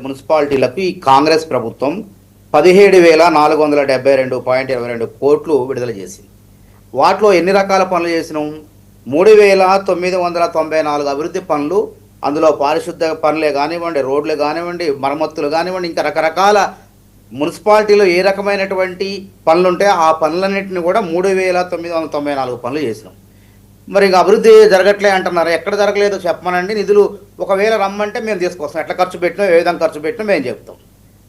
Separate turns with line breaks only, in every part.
మున్సిపాలిటీలకు ఈ కాంగ్రెస్ ప్రభుత్వం 17,472.22 కోట్లు విడుదల చేసింది. వాటిలో ఎన్ని రకాల పనులు చేసినాం? 3,994 అభివృద్ధి పనులు, అందులో పారిశుద్ధ పనులే కానివ్వండి, రోడ్లే కానివ్వండి, మరమ్మతులు కానివ్వండి, ఇంకా రకరకాల మున్సిపాలిటీలో ఏ రకమైనటువంటి పనులు ఉంటే ఆ పనులన్నింటినీ కూడా 3,994 పనులు చేసినాం. మరి ఇంకా అభివృద్ధి జరగట్లే అంటున్నారు. ఎక్కడ జరగలేదో చెప్పమనండి. నిధులు ఒకవేళ రమ్మంటే మేము తీసుకొస్తాం. ఎట్లా ఖర్చు పెట్టినా, ఏ విధంగా ఖర్చు పెట్టినా మేము చెప్తాం.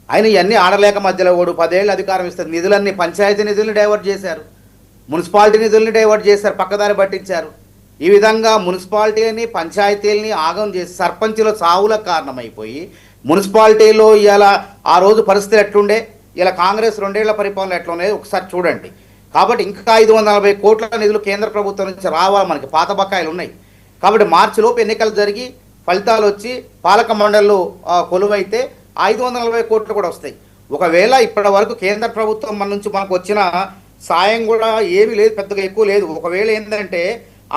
ఆయన ఇవన్నీ ఆడలేక మధ్యలో ఓడు 10 ఏళ్ళు అధికారం ఇస్తారు. నిధులన్నీ పంచాయతీ నిధుల్ని డైవర్ట్ చేశారు, మున్సిపాలిటీ నిధుల్ని డైవర్ట్ చేశారు, పక్కదారి పట్టించారు. ఈ విధంగా మున్సిపాలిటీని, పంచాయతీలని ఆగం చేసి సర్పంచుల చావులకు కారణమైపోయి మున్సిపాలిటీలో ఇలా ఆ రోజు పరిస్థితులు ఎట్లుండే, ఇలా కాంగ్రెస్ 2 ఏళ్ల పరిపాలన ఎట్లున్నాయి ఒకసారి చూడండి. కాబట్టి ఇంకా 540 కోట్ల నిధులు కేంద్ర ప్రభుత్వం నుంచి రావాలి. మనకి పాత బకాయిలు ఉన్నాయి. కాబట్టి మార్చిలోపు ఎన్నికలు జరిగి ఫలితాలు వచ్చి పాలక మండళ్ళు కొలువైతే 540 కోట్లు కూడా వస్తాయి. ఒకవేళ ఇప్పటి వరకు కేంద్ర ప్రభుత్వం మన నుంచి మనకు వచ్చిన సాయం కూడా ఏమీ లేదు, పెద్దగా ఎక్కువ లేదు. ఒకవేళ ఏంటంటే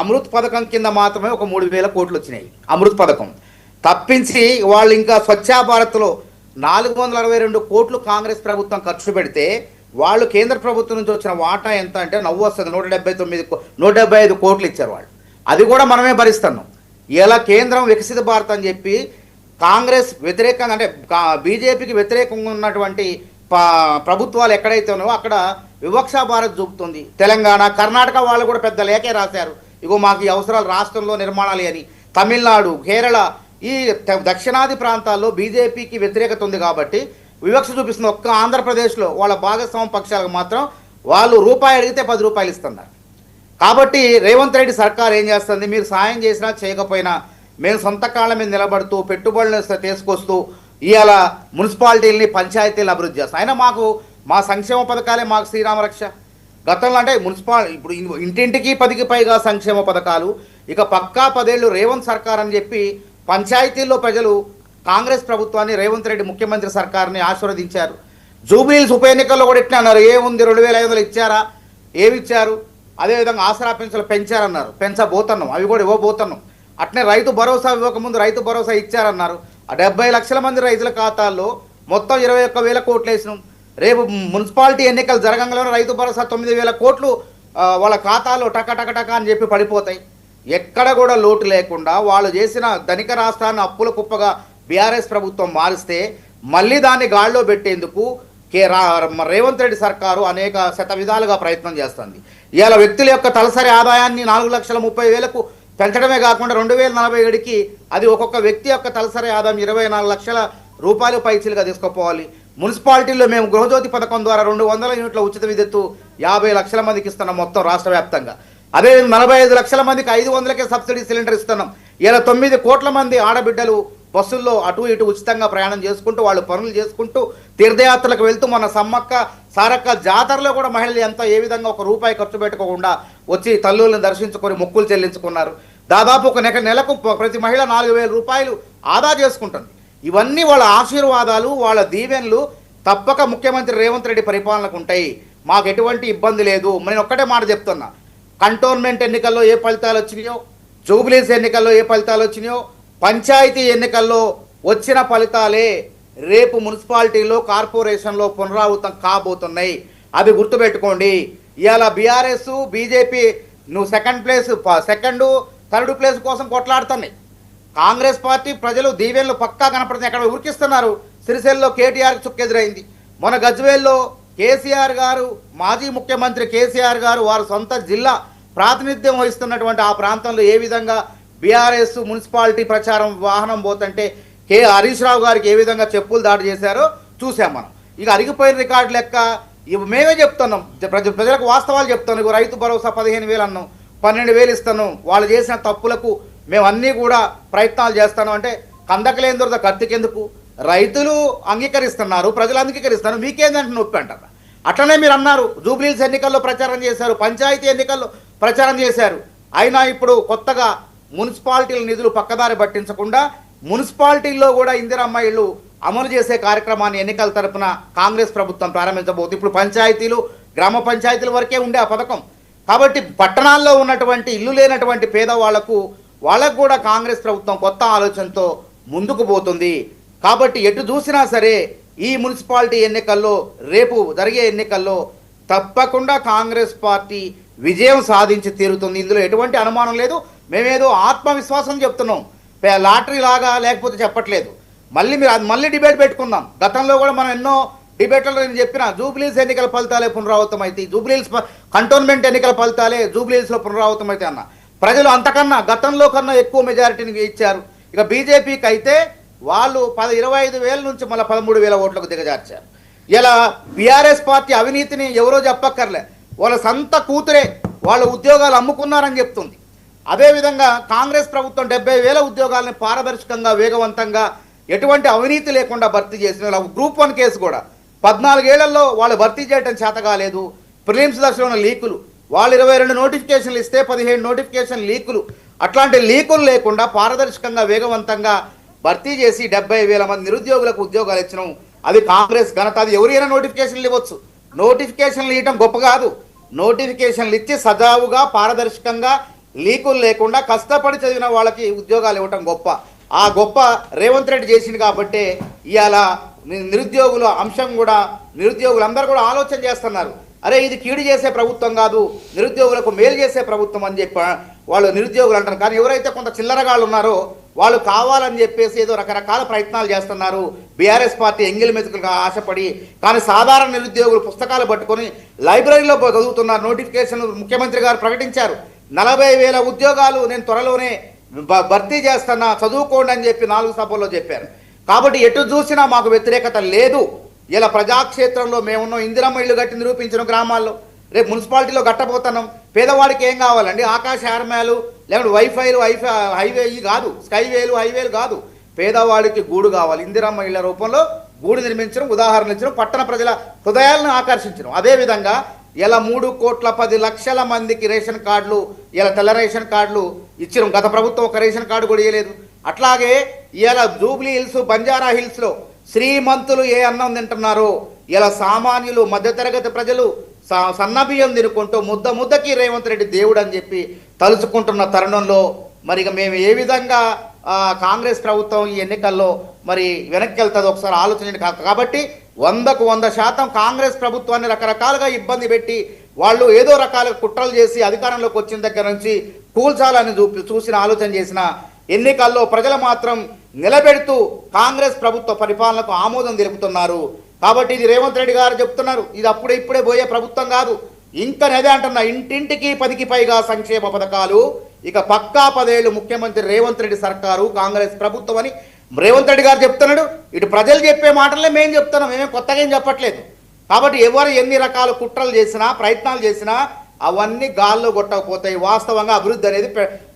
అమృత్ పథకం కింద మాత్రమే ఒక 3,000 కోట్లు వచ్చినాయి. అమృత్ పథకం తప్పించి వాళ్ళు ఇంకా స్వచ్ఛ భారత్లో 462 కోట్లు కాంగ్రెస్ ప్రభుత్వం ఖర్చు పెడితే వాళ్ళు కేంద్ర ప్రభుత్వం నుంచి వచ్చిన వాటా ఎంత అంటే నవ్వు వస్తుంది. 175 కోట్లు ఇచ్చారు వాళ్ళు. అది కూడా మనమే భరిస్తున్నాం. ఇలా కేంద్రం వికసిత భారత్ అని చెప్పి కాంగ్రెస్ వ్యతిరేకంగా అంటే బీజేపీకి వ్యతిరేకంగా ఉన్నటువంటి ప్రభుత్వాలు ఎక్కడైతే ఉన్నాయో అక్కడ వివక్షా భారత్ చూపుతుంది. తెలంగాణ, కర్ణాటక వాళ్ళు కూడా పెద్ద లేఖే రాశారు, ఇగో మాకు ఈ అవసరాలు రాష్ట్రంలో నిర్మాణాలు అని. తమిళనాడు, కేరళ, ఈ దక్షిణాది ప్రాంతాల్లో బీజేపీకి వ్యతిరేకత ఉంది కాబట్టి వివక్ష చూపిస్తుంది. ఒక్క ఆంధ్రప్రదేశ్లో వాళ్ళ భాగస్వామ్య పక్షాలకు మాత్రం వాళ్ళు రూపాయి అడిగితే 10 రూపాయలు ఇస్తున్నారు. కాబట్టి రేవంత్ రెడ్డి సర్కార్ ఏం చేస్తుంది? మీరు సాయం చేసినా చేయకపోయినా మేము సొంత కాళ్ళ మీద నిలబడుతూ పెట్టుబడులు తీసుకొస్తూ ఇవాళ మున్సిపాలిటీలని, పంచాయతీలను అభివృద్ధి చేస్తాం. అయినా మాకు మా సంక్షేమ పథకాలే మాకు శ్రీరామరక్ష. గతంలో అంటే ఇప్పుడు ఇంటింటికి 10కి పైగా సంక్షేమ పథకాలు. ఇక పక్కా 10 ఏళ్ళు రేవంత్ సర్కార్ అని చెప్పి పంచాయతీల్లో ప్రజలు కాంగ్రెస్ ప్రభుత్వాన్ని, రేవంత్ రెడ్డి ముఖ్యమంత్రి సర్కార్ని ఆశీర్వదించారు. జూబ్లీహిల్స్ ఉప ఎన్నికల్లో కూడా ఇట్లా అన్నారు, ఏముంది 2,500 ఇచ్చారా, ఏమి ఇచ్చారు? అదేవిధంగా ఆసరా పెన్షన్లు పెంచారన్నారు, పెంచబోతున్నాం, అవి కూడా ఇవ్వబోతున్నాం. అట్నే రైతు భరోసా ఇవ్వకముందు రైతు భరోసా ఇచ్చారన్నారు. 70 లక్షల మంది రైతుల ఖాతాల్లో మొత్తం 21,000 కోట్లు వేసినాం. రేపు మున్సిపాలిటీ ఎన్నికలు జరగంగానే రైతు భరోసా 9,000 కోట్లు వాళ్ళ ఖాతాలో టక టక టక అని చెప్పి పడిపోతాయి. ఎక్కడ కూడా లోటు లేకుండా వాళ్ళు చేసిన ధనిక రాష్ట్రాన్ని అప్పుల కుప్పగా బీఆర్ఎస్ ప్రభుత్వం మారిస్తే మళ్ళీ దాన్ని గాడిలో పెట్టేందుకు రేవంత్ రెడ్డి సర్కారు అనేక విధాలుగా ప్రయత్నం చేస్తుంది. ఇవాళ వ్యక్తుల యొక్క తలసరి ఆదాయాన్ని 4,30,000కు పెంచడమే కాకుండా 2047కి అది ఒక్కొక్క వ్యక్తి యొక్క తలసరి ఆదాయం 24 లక్షల రూపాయలు పైచీలుగా తీసుకుపోవాలి. మున్సిపాలిటీల్లో మేము గృహజ్యోతి పథకం ద్వారా 200 యూనిట్ల ఉచిత విద్యుత్తు 50 లక్షల మందికి ఇస్తున్నాం మొత్తం రాష్ట్ర వ్యాప్తంగా. అదే 45 లక్షల మందికి 500కే సబ్సిడీ సిలిండర్ ఇస్తున్నాం. ఇలా 9 కోట్ల మంది ఆడబిడ్డలు బస్సుల్లో అటు ఇటు ఉచితంగా ప్రయాణం చేసుకుంటూ వాళ్ళు పనులు చేసుకుంటూ తీర్థయాత్రలకు వెళ్తూ మన సమ్మక్క సారక్క జాతరలో కూడా మహిళలు ఏ విధంగా ఒక రూపాయి ఖర్చు పెట్టుకోకుండా వచ్చి తల్లులను దర్శించుకొని మొక్కులు చెల్లించుకున్నారు. దాదాపు ఒక నెలకు ప్రతి మహిళ 4,000 రూపాయలు ఆదా చేసుకుంటుంది. ఇవన్నీ వాళ్ళ ఆశీర్వాదాలు, వాళ్ళ దీవెనలు తప్పక ముఖ్యమంత్రి రేవంత్ రెడ్డి పరిపాలనకు ఉంటాయి. మాకు ఎటువంటి ఇబ్బంది లేదు. నేను ఒక్కటే మాట చెప్తున్నా, కంటోన్మెంట్ ఎన్నికల్లో ఏ ఫలితాలు వచ్చినాయో, జూబ్లీస్ ఎన్నికల్లో ఏ ఫలితాలు వచ్చినాయో, పంచాయతీ ఎన్నికల్లో వచ్చిన ఫలితాలే రేపు మున్సిపాలిటీలో, కార్పొరేషన్లో పునరావృతం కాబోతున్నాయి. అవి గుర్తుపెట్టుకోండి. ఇవాళ బీఆర్ఎస్, బీజేపీ నువ్వు సెకండ్ థర్డ్ ప్లేస్ కోసం కొట్లాడుతున్నాయి. కాంగ్రెస్ పార్టీ ప్రజలు దీవెనలు పక్కా కనపడుతుంది. ఎక్కడ ఉరికిస్తున్నారు. సిరిసిల్లలో కేటీఆర్ చుక్కెదురైంది. మన గజ్వేల్లో కేసీఆర్ గారు, మాజీ ముఖ్యమంత్రి కేసీఆర్ గారు వారు సొంత జిల్లా ప్రాతినిధ్యం వహిస్తున్నటువంటి ఆ ప్రాంతంలో ఏ విధంగా బీఆర్ఎస్ మున్సిపాలిటీ ప్రచారం వాహనం పోతుంటే హరీష్ రావు గారికి ఏ విధంగా చెప్పులు దాడి చేశారో చూసాం మనం. ఇక అరిగిపోయిన రికార్డు లెక్క ఇవి మేమే చెప్తున్నాం, ప్రజలకు వాస్తవాలు చెప్తాను. ఇక రైతు భరోసా 15,000 అన్నాం, 12,000 ఇస్తాను. వాళ్ళు చేసిన తప్పులకు మేము అన్నీ కూడా ప్రయత్నాలు చేస్తాను అంటే కందకలేని దొరద కత్తికెందుకు? రైతులు అంగీకరిస్తున్నారు, ప్రజలు అంగీకరిస్తున్నారు, మీకేందంటే నొప్పి అంటారు. అట్లనే మీరు అన్నారు, జూబ్లీహిల్స్ ఎన్నికల్లో ప్రచారం చేశారు, పంచాయతీ ఎన్నికల్లో ప్రచారం చేశారు. అయినా ఇప్పుడు కొత్తగా మున్సిపాలిటీల నిధులు పక్కదారి పట్టించకుండా మున్సిపాలిటీల్లో కూడా ఇందిరమ్మ ఇళ్ళు అమలు చేసే కార్యక్రమాన్ని ఎన్నికల తరపున కాంగ్రెస్ ప్రభుత్వం ప్రారంభించబోతుంది. ఇప్పుడు పంచాయతీలు, గ్రామ పంచాయతీల వరకే ఉండే ఆ పథకం. కాబట్టి పట్టణాల్లో ఉన్నటువంటి ఇల్లు లేనటువంటి పేదవాళ్లకు వాళ్ళకు కూడా కాంగ్రెస్ ప్రభుత్వం కొత్త ఆలోచనతో ముందుకు పోతుంది. కాబట్టి ఎటు చూసినా సరే ఈ మున్సిపాలిటీ ఎన్నికల్లో, రేపు జరిగే ఎన్నికల్లో తప్పకుండా కాంగ్రెస్ పార్టీ విజయం సాధించి తీరుతుంది. ఇందులో ఎటువంటి అనుమానం లేదు. మేమేదో ఆత్మవిశ్వాసం చెప్తున్నాం, లాటరీ లాగా లేకపోతే చెప్పట్లేదు. మళ్ళీ డిబేట్ పెట్టుకుందాం. గతంలో కూడా మనం ఎన్నో డిబేట్లలో నేను చెప్పిన జూబ్లీస్ ఎన్నికల ఫలితాలే పునరావృతం అయితే, జూబ్లీస్ కంటోన్మెంట్ ఎన్నికల ఫలితాలే జూబ్లీస్లో పునరావృతం అయితే అన్న ప్రజలు అంతకన్నా గతంలో కన్నా ఎక్కువ మెజారిటీని ఇచ్చారు. ఇక బీజేపీకి అయితే వాళ్ళు 25,000 నుంచి మళ్ళీ 13,000 ఓట్లకు దిగజార్చారు. ఇలా బీఆర్ఎస్ పార్టీ అవినీతిని ఎవరో చెప్పక్కర్లే, వాళ్ళ సొంత కూతురే వాళ్ళ ఉద్యోగాలు అమ్ముకున్నారని చెప్తుంది. అదేవిధంగా కాంగ్రెస్ ప్రభుత్వం 70,000 ఉద్యోగాలను పారదర్శకంగా, వేగవంతంగా, ఎటువంటి అవినీతి లేకుండా భర్తీ చేసిన గ్రూప్ 1 కేసు కూడా 14 ఏళ్లలో వాళ్ళు భర్తీ చేయడం చేత కాలేదు. ప్రిలిమ్స్ దశలో ఉన్న లీకులు, వాళ్ళు 22 నోటిఫికేషన్లు ఇస్తే 17 నోటిఫికేషన్ లీకులు, అట్లాంటి లీకులు లేకుండా పారదర్శకంగా, వేగవంతంగా భర్తీ చేసి 70,000 మంది నిరుద్యోగులకు ఉద్యోగాలు ఇచ్చినాం. అది కాంగ్రెస్ ఘనత. అది ఎవరైనా నోటిఫికేషన్లు ఇవ్వచ్చు. నోటిఫికేషన్లు ఇవ్వడం గొప్ప కాదు. నోటిఫికేషన్లు ఇచ్చి సజావుగా, పారదర్శకంగా, లీకులు లేకుండా కష్టపడి చదివిన వాళ్ళకి ఉద్యోగాలు ఇవ్వటం గొప్ప. ఆ గొప్ప రేవంత్ రెడ్డి చేసింది కాబట్టే ఇవాళ నిరుద్యోగుల అంశం కూడా, నిరుద్యోగులందరూ కూడా ఆలోచన చేస్తున్నారు. అరే ఇది కీడు చేసే ప్రభుత్వం కాదు, నిరుద్యోగులకు మేలు చేసే ప్రభుత్వం అని చెప్పి వాళ్ళు నిరుద్యోగులు అంటారు. కానీ ఎవరైతే కొంత చిల్లరగాళ్ళు ఉన్నారో వాళ్ళు కావాలని చెప్పేసి ఏదో రకరకాల ప్రయత్నాలు చేస్తున్నారు. బీఆర్ఎస్ పార్టీ ఎంగిల్ మెతుకులుగా ఆశపడి, కానీ సాధారణ నిరుద్యోగులు పుస్తకాలు పట్టుకొని లైబ్రరీలో చదువుతున్నారు. నోటిఫికేషన్ ముఖ్యమంత్రి గారు ప్రకటించారు. 40,000 ఉద్యోగాలు నేను త్వరలోనే భర్తీ చేస్తున్నా, చదువుకోండి అని చెప్పి 4 సభల్లో చెప్పారు. కాబట్టి ఎటు చూసినా మాకు వ్యతిరేకత లేదు. ఇలా ప్రజాక్షేత్రంలో మేమున్నాం. ఇందిరమ్మ ఇల్లు కట్టి నిరూపించిన గ్రామాల్లో రేపు మున్సిపాలిటీలో కట్టబోతున్నాం. పేదవాడికి ఏం కావాలండి? ఆకాశ ఆర్మేలు, లేకుంటే వైఫైలు, హైవే కాదు, స్కైవేలు, హైవేలు కాదు. పేదవాడికి గూడు కావాలి. ఇందిరమ్మ ఇళ్ల రూపంలో గూడు నిర్మించడం, ఉదాహరణ ఇచ్చడం, పట్టణ ప్రజల హృదయాలను ఆకర్షించడం. అదేవిధంగా ఇలా 3,10,00,000 మందికి రేషన్ కార్డులు, ఇలా తెల్ల రేషన్ కార్డులు ఇచ్చినాం. గత ప్రభుత్వం ఒక రేషన్ కార్డు కూడా ఇవ్వలేదు. అట్లాగే ఇలా జూబ్లీ హిల్స్, బంజారా హిల్స్లో శ్రీమంతులు ఏ అన్నం తింటున్నారో ఇలా సామాన్యులు, మధ్యతరగతి ప్రజలు సన్నబియ్యం తినుకుంటూ ముద్దకి రేవంత్ రెడ్డి దేవుడు అని చెప్పి తలుచుకుంటున్న తరుణంలో మరి ఇక మేము ఏ విధంగా కాంగ్రెస్ ప్రభుత్వం ఈ ఎన్నికల్లో మరి వెనక్కి వెళ్తుందో ఒకసారి ఆలోచించండి. కాబట్టి 100కు 100% కాంగ్రెస్ ప్రభుత్వాన్ని రకరకాలుగా ఇబ్బంది పెట్టి వాళ్ళు ఏదో రకాల కుట్రలు చేసి అధికారంలోకి వచ్చిన దగ్గర నుంచి కూల్చాలని చూసిన ఆలోచన చేసిన ఎన్నికల్లో ప్రజలు మాత్రం నిలబెడుతూ కాంగ్రెస్ ప్రభుత్వ పరిపాలనకు ఆమోదం తెలుపుతున్నారు. కాబట్టి ఇది రేవంత్ రెడ్డి గారు చెప్తున్నారు, ఇది ఇప్పుడే పోయే ప్రభుత్వం కాదు. ఇంకా అదే అంటున్నా, ఇంటింటికి 10కి పైగా సంక్షేమ పథకాలు, ఇక పక్కా 10 ఏళ్ళు ముఖ్యమంత్రి రేవంత్ రెడ్డి సర్కారు, కాంగ్రెస్ ప్రభుత్వం అని రేవంత్ రెడ్డి గారు చెప్తున్నాడు. ఇటు ప్రజలు చెప్పే మాటలే మేము చెప్తున్నాం, మేమేం కొత్తగా ఏం చెప్పట్లేదు. కాబట్టి ఎవరు ఎన్ని రకాల కుట్రలు చేసినా, ప్రయత్నాలు చేసినా అవన్నీ గాల్లో కొట్టకపోతాయి. వాస్తవంగా అభివృద్ధి అనేది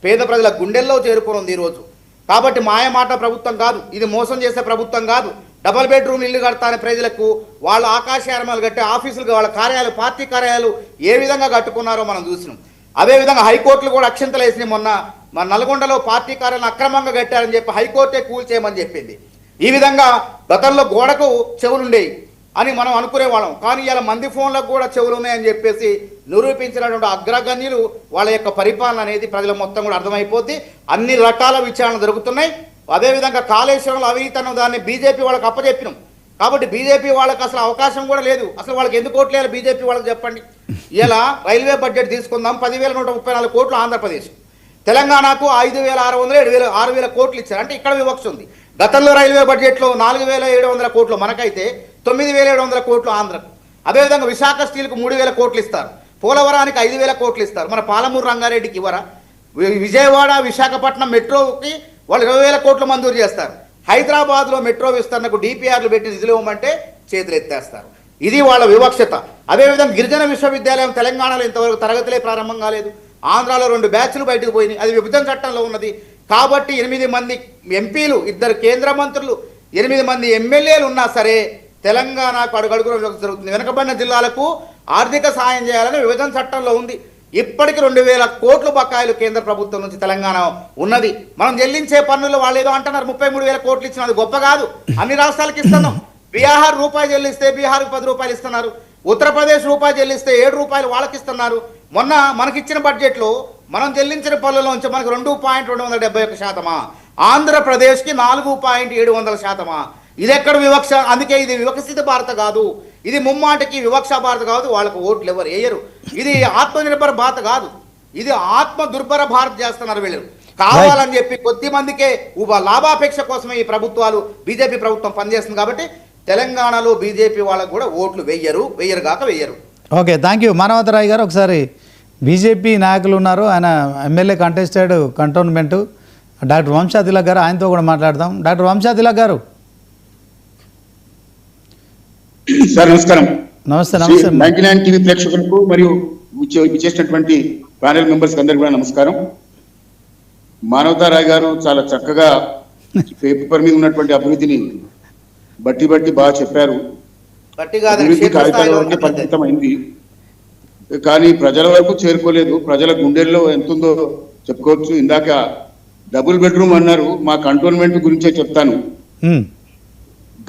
పేద ప్రజల గుండెల్లో చేరుకుని ఉంది ఈరోజు. కాబట్టి మాయమాట ప్రభుత్వం కాదు, ఇది మోసం చేసే ప్రభుత్వం కాదు. డబల్ బెడ్రూమ్ ఇల్లు కడతానే ప్రజలకు వాళ్ళ ఆకాశయారమాలు కట్టే ఆఫీసులు, వాళ్ళ కార్యాలయాలు, పార్టీ కార్యాలయాలు ఏ విధంగా కట్టుకున్నారో మనం చూసినాం. అదేవిధంగా హైకోర్టులు కూడా అక్షంతలు వేసినాయి. మొన్న మన నల్గొండలో పార్టీ కార్యాలయం అక్రమంగా కట్టారని చెప్పి హైకోర్టే కూల్చేయమని చెప్పింది. ఈ విధంగా గతంలో గోడకు చెవులుండేవి అని మనం అనుకునేవాళ్ళం, కానీ ఇలా మంది ఫోన్లకు కూడా చెవులు ఉన్నాయని చెప్పేసి నిరూపించినటువంటి అగ్రగణ్యులు వాళ్ళ యొక్క పరిపాలన అనేది ప్రజల మొత్తం కూడా అర్థమైపోద్ది. అన్ని రకాల విచారణలు జరుగుతున్నాయి. అదేవిధంగా కాళేశ్వరంలో అవినీతి అన్న దాన్ని బీజేపీ వాళ్ళకి అప్పచెప్పినాం. కాబట్టి బీజేపీ వాళ్ళకి అసలు అవకాశం కూడా లేదు. అసలు వాళ్ళకి ఎందుకు ఓట్లు వేయాలి బీజేపీ వాళ్ళకి చెప్పండి. ఇలా రైల్వే బడ్జెట్ తీసుకుందాం, 10,134 కోట్లు ఆంధ్రప్రదేశ్, తెలంగాణకు 5,600, 6,000 కోట్లు ఇచ్చారు. అంటే ఇక్కడ వివక్ష ఉంది. గతంలో రైల్వే బడ్జెట్లో 4,700 కోట్లు మనకైతే 9,700 కోట్లు ఆంధ్రకు. అదేవిధంగా విశాఖ స్టీల్కు 3,000 కోట్లు ఇస్తారు, పోలవరానికి 5,000 కోట్లు ఇస్తారు. మన పాలమూరు రంగారెడ్డికి ఇవ్వరా? విజయవాడ, విశాఖపట్నం మెట్రోకి వాళ్ళు 20,000 కోట్లు మంజూరు చేస్తారు. హైదరాబాద్లో మెట్రో విస్తరణకు డిపిఆర్లు పెట్టి నిధులు ఇవ్వమంటే చేతులు ఎత్తేస్తారు. ఇది వాళ్ళ వివక్షత. అదేవిధంగా గిరిజన విశ్వవిద్యాలయం తెలంగాణలో ఇంతవరకు తరగతులే ప్రారంభం కాలేదు. ఆంధ్రాలో 2 బ్యాచ్లు బయటకు పోయినాయి, అది విభజన చట్టంలో ఉన్నది. కాబట్టి 8 మంది ఎంపీలు, 2 కేంద్ర మంత్రులు, 8 మంది ఎమ్మెల్యేలు ఉన్నా సరే తెలంగాణకు అడుగడుగున జరుగుతుంది. వెనుకబడిన జిల్లాలకు ఆర్థిక సాయం చేయాలని విభజన చట్టంలో ఉంది. ఇప్పటికి 2,000 కోట్లు బకాయిలు కేంద్ర ప్రభుత్వం నుంచి తెలంగాణ ఉన్నది. మనం చెల్లించే పన్నులు వాళ్ళు ఏదో అంటున్నారు 33,000 కోట్లు ఇచ్చినది గొప్ప కాదు, అన్ని రాష్ట్రాలకు ఇస్తున్నాం. బీహార్ రూపాయి చెల్లిస్తే బీహార్కి 10 రూపాయలు ఇస్తున్నారు, ఉత్తరప్రదేశ్ రూపాయి చెల్లిస్తే 7 రూపాయలు వాళ్ళకి ఇస్తున్నారు. మొన్న మనకిచ్చిన బడ్జెట్లో మనం చెల్లించిన పనులలోంచి మనకు 2.271%, ఆంధ్రప్రదేశ్కి 4.7%. ఇది ఎక్కడ వివక్ష? అందుకే ఇది వివక్షిత భారత కాదు, ఇది ముమ్మాటికి వివక్ష భారత కాదు. వాళ్ళకు ఓట్లు ఎవరు వేయరు. ఇది ఆత్మనిర్భర భారత కాదు, ఇది ఆత్మ దుర్భర భారత్ చేస్తున్నారు వీళ్ళు. కావాలని చెప్పి కొద్ది మందికే లాభాపేక్ష కోసమే ఈ ప్రభుత్వాలు, బీజేపీ ప్రభుత్వం పనిచేస్తుంది. కాబట్టి తెలంగాణలో బీజేపీ వాళ్ళకు కూడా ఓట్లు వెయ్యరు కాక వెయ్యరు.
Okay, thank you. మానవతరాయ్ గారు, ఒకసారి బీజేపీ నాయకులు ఉన్నారు, ఆయన MLA contested cantonment doctor Vamsha Tilak గారు, ఆయనతో కూడా మాట్లాడదాం. డాక్టర్ వంశా తిలక్ గారు.
సార్ నమస్కారం.
నమస్తే. నమస్తే.
99 టీవీ ప్రేక్షకులకు మరియు చేసినటువంటి ప్యానెల్ మెంబర్స్ అందరికీ కూడా నమస్కారం. మానవతారాయ్ గారు చాలా చక్కగా పేపర్ మీద ఉన్నటువంటి అభివృద్ధిని బట్టి బాగా చెప్పారు. అభివృద్ధి కార్యక్రమానికి పరిమితమైంది కానీ ప్రజల వరకు చేరుకోలేదు. ప్రజల గుండెల్లో ఎంతుందో చెప్పుకోవచ్చు. ఇందాక డబుల్ బెడ్రూమ్ అన్నారు, మా కంటోన్మెంట్ గురించే చెప్తాను.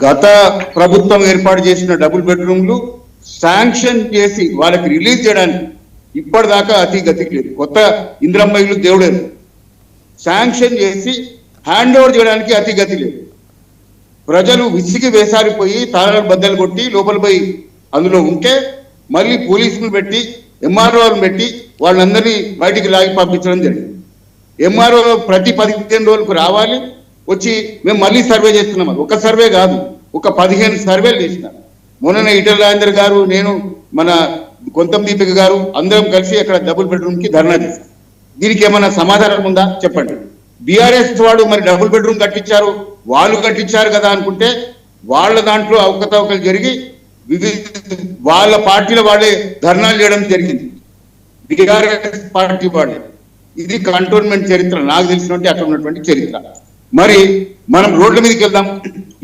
గత ప్రభుత్వం ఏర్పాటు చేసిన డబుల్ బెడ్రూమ్లు శాంక్షన్ చేసి వాళ్ళకి రిలీజ్ చేయడానికి ఇప్పటిదాకా అతి గతికి లేదు. కొత్త ఇందిరమ్మ ఇల్లు దేవుడేరు శాంక్షన్ చేసి హ్యాండ్ ఓవర్ చేయడానికి అతి గతి లేదు. ప్రజలు విసిగి వేసారిపోయి తాళాలు బద్దలు కొట్టి లోపల పోయి అందులో ఉంటే మళ్ళీ పోలీసులు పెట్టి ఎంఆర్ఓలను పెట్టి వాళ్ళందరినీ బయటికి లాగి పంపించడం జరిగింది. ఎంఆర్ఓ ప్రతి 15 రోజులకు రావాలి, వచ్చి మేము మళ్ళీ సర్వే చేస్తున్నాం. ఒక సర్వే కాదు, ఒక 15 సర్వేలు చేసినారు. మొన్న ఈటెల రాజేందర్ గారు, నేను, మన కొంతం దీపిక గారు అందరం కలిసి అక్కడ డబుల్ బెడ్రూమ్ కి ధర్నా చేశాం. దీనికి ఏమైనా సమాధానం ఉందా చెప్పండి. బీఆర్ఎస్ వాడు మరి డబుల్ బెడ్రూమ్ కట్టించారు, వాళ్ళు కట్టించారు కదా అనుకుంటే వాళ్ళ దాంట్లో అవకతవకలు జరిగి వాళ్ళ పార్టీల వాళ్ళే ధర్నాలు చేయడం జరిగింది, బీఆర్ఎస్ పార్టీ వాళ్ళే. ఇది కంటోన్మెంట్ చరిత్ర, నాకు తెలిసినటువంటి అక్కడ ఉన్నటువంటి చరిత్ర. మరి మనం రోడ్ల మీదకి వెళ్దాం,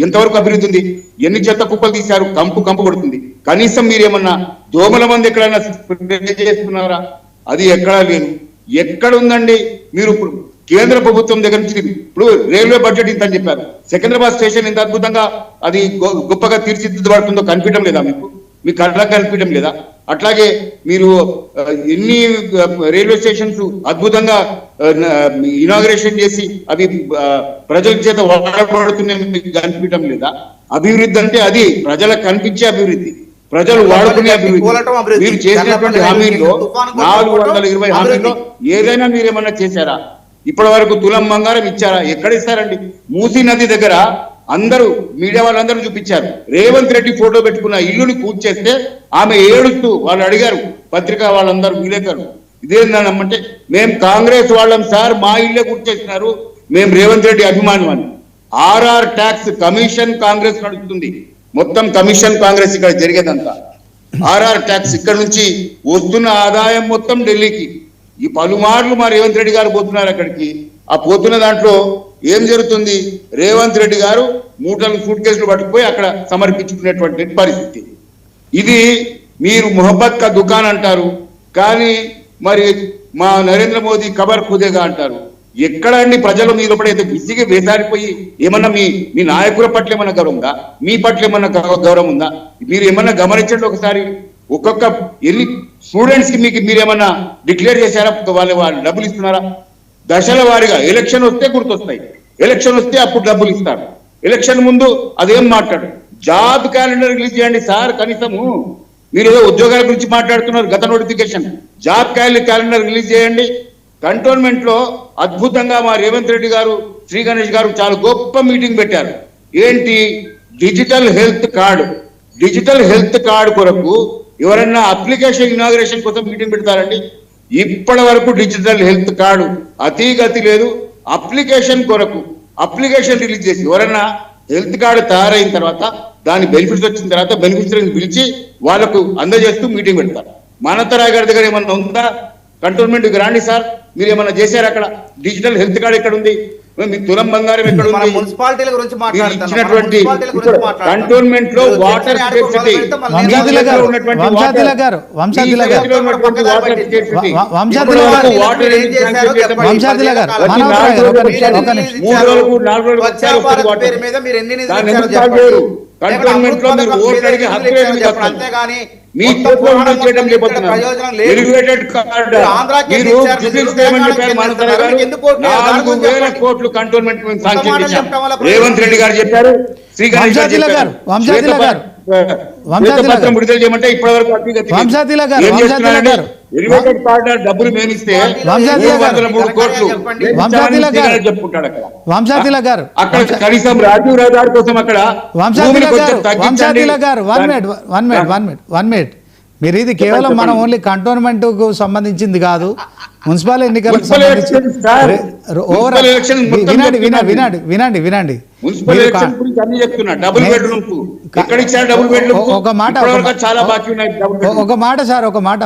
ఎంతవరకు అభివృద్ధి ఉంది? ఎన్ని చెత్త కుప్పలు తీశారు, కంపు కొడుతుంది. కనీసం మీరు ఏమన్నా దోమల మంది ఎక్కడైనా చేస్తున్నారా? అది ఎక్కడా లేదు. ఎక్కడ ఉందండి? మీరు కేంద్ర ప్రభుత్వం దగ్గర నుంచి ఇప్పుడు రైల్వే బడ్జెట్ ఇంత అని చెప్పారు, సికింద్రాబాద్ స్టేషన్ ఇంత అద్భుతంగా అది గొప్పగా తీర్చిదిద్దబడుతుందో కనిపించడం లేదా? మీ కళ్ళకు కనిపించడం లేదా? అట్లాగే మీరు ఎన్ని రైల్వే స్టేషన్స్ అద్భుతంగా ఇనాగ్రేషన్ చేసి అవి ప్రజల చేత వాడబడుతున్నాయి, మీకు కనిపించడం లేదా? అభివృద్ధి అంటే అది ప్రజలకు కనిపించే అభివృద్ధి, ప్రజలు వాడుకునే అభివృద్ధి. మీరు చేసినటువంటి హామీల్లో 420 హామీల్లో ఏదైనా మీరేమన్నా చేశారా? ఇప్పటి వరకు తులం బంగారం ఇచ్చారా? ఎక్కడ ఇస్తారండి? మూసీ నది దగ్గర అందరూ మీడియా వాళ్ళందరూ చూపించారు, రేవంత్ రెడ్డి ఫోటో పెట్టుకున్న ఇల్లుని కూర్చేస్తే ఆమె ఏడుస్తూ వాళ్ళు అడిగారు, పత్రికా వాళ్ళందరూ విలేకరులు, ఇదేందనమ్మంటే మేము కాంగ్రెస్ వాళ్ళం సార్, మా ఇల్లే కూర్చేస్తున్నారు, మేము రేవంత్ రెడ్డి అభిమానం అని. ఆర్ఆర్ ట్యాక్స్ కమిషన్ కాంగ్రెస్ నడుస్తుంది, మొత్తం కమిషన్ కాంగ్రెస్ ఇక్కడ జరిగేదంతా. ఆర్ఆర్ ట్యాక్స్ ఇక్కడ నుంచి వస్తున్న ఆదాయం మొత్తం ఢిల్లీకి. ఈ పలుమార్లు మా రేవంత్ రెడ్డి గారు పోతున్నారు అక్కడికి. ఆ పోతున్న దాంట్లో ఏం జరుగుతుంది? రేవంత్ రెడ్డి గారు మూటలు సూట్ కేసులు పట్టుకుపోయి అక్కడ సమర్పించుకునేటువంటి పరిస్థితి. ఇది మీరు మొహబ్బత్ కా దుకాన్ అంటారు, కానీ మరి మా నరేంద్ర మోదీ ఖబర్ ఖుదేగా అంటారు. ఎక్కడ అండి ప్రజలు మీ లోపలైతే విసిగి వేసారిపోయి ఏమన్నా మీ నాయకుల పట్ల ఏమన్నా గౌరవం ఉందా? మీ పట్ల ఏమన్నా గౌరవం ఉందా? మీరు ఏమన్నా గమనించండి ఒకసారి. ఒక్కొక్క ఎన్ని స్టూడెంట్స్ కి మీరేమన్నా డిక్లేర్ చేశారా? వాళ్ళు డబ్బులు ఇస్తున్నారా? దశల వారీగా ఎలక్షన్ వస్తే గుర్తొస్తాయి, ఎలక్షన్ వస్తే అప్పుడు డబ్బులు ఇస్తారు. ఎలక్షన్ ముందు అదేం మాట్లాడు. జాబ్ క్యాలెండర్ రిలీజ్ చేయండి సార్. కనీసము మీరు ఏదో ఉద్యోగాల గురించి మాట్లాడుతున్నారు, గత నోటిఫికేషన్, జాబ్ క్యాలెండర్ రిలీజ్ చేయండి. కంటోన్మెంట్ లో అద్భుతంగా మా రేవంత్ రెడ్డి గారు, శ్రీ గణేష్ గారు చాలా గొప్ప మీటింగ్ పెట్టారు. ఏంటి? Digital health card. Digital health card కొరకు ఎవరన్నా అప్లికేషన్ ఇనాగ్రేషన్ కోసం మీటింగ్ పెడతారండి? ఇప్పటి వరకు డిజిటల్ హెల్త్ కార్డు అతిగతి లేదు. అప్లికేషన్ కొరకు అప్లికేషన్ రిలీజ్ చేసి ఎవరన్నా హెల్త్ కార్డు తయారైన తర్వాత దాని బెనిఫిట్స్ వచ్చిన తర్వాత బెనిఫిషరీని పిలిచి వాళ్ళకు అందజేస్తూ మీటింగ్ పెడతారు. మానవతరాయ్ గారి దగ్గర ఏమన్నా ఉందా? కంటోన్మెంట్కి రాండి సార్, మీరు ఏమన్నా చేశారు? అక్కడ డిజిటల్ హెల్త్ కార్డు ఎక్కడ ఉంది? మీ తులం బంగారం ఎక్కడ ఉంది?
మున్సిపాలిటీల గురించి
ఇచ్చినటువంటి కంటోన్మెంట్ లో వాటర్ స్కేర్సిటీ,
అంతేగాని
మీ
మొత్తం
చేతిలో
పురాణం
ఉండి చేయడం
మొత్తం
లేకపోతున్నారు.
ప్రయోజనం లేదు.
ఎలివేటెడ్ కార్డ్
మీరు ఆంధ్రాకి
మీరు
ఇచ్చారు,
జుడిషియల్
మీరు
పేమెంట్
తెలంగాణకి
చెప్పారు మానసరావు
ఇచ్చారు,
గారు.
ఎందుకు ఓట్లు వేయాలి? దాని గురించి
4,000
చెప్పండి.
కోట్లు కంటోన్మెంట్
మాటలు
సాంకేతించాం.
చెప్పడం వల్ల
రేవంత్ రెడ్డి గారు చెప్పారు, శ్రీకాంత్ గారు
వంశాతిల గారు,
చెప్పారు.
వంశాతిల గారు, వంశాతిల
శ్వేతపత్రం
గారు.
విడుదల చేయమంటే ఇప్పటివరకు అతిగతి లేదు.
వంశాతిల గారు,
ఏం
వంశాతిల
చేస్తున్నారంటే
గారు.
ఎలివేటెడ్ కార్డ్ డబ్బులు మేమిస్తే
వంశాతిల గారు.
303 కోట్లు
వంశాతిల గారు.
చెప్పుకుంటాడు అక్కడ.
వంశాతిల గారు,
అక్కడ కనీసం రాజీవ్ రహదారి కోసం అక్కడ
వంశాతిల
భూమిని కొంచెం
గారు,
తగ్గించండి.
వంశాతిల గారు, వన్ మినిట్ మీరు ఇది కేవలం మనం ఓన్లీ కంటోన్మెంట్ కు సంబంధించింది కాదు, మున్సిపల్ ఎన్నికలకు
మున్సిపల్
సంబంధించి
election sir.
Over
municipal election మొత్తం
వినండి
మున్సిపల్
మీరు
ఎలక్షన్ గురించి అన్ని చెప్తున్నా. డబుల్
నేను-
బెడ్రూమ్ ఎక్కడ ఇచ్చారు? డబుల్ బెడ్రూమ్
ఒక మాట
చాలా బాకీ ఉన్నాయి. డబుల్ బెడ్రూమ్
ఒక మాట సార్, ఒక మాట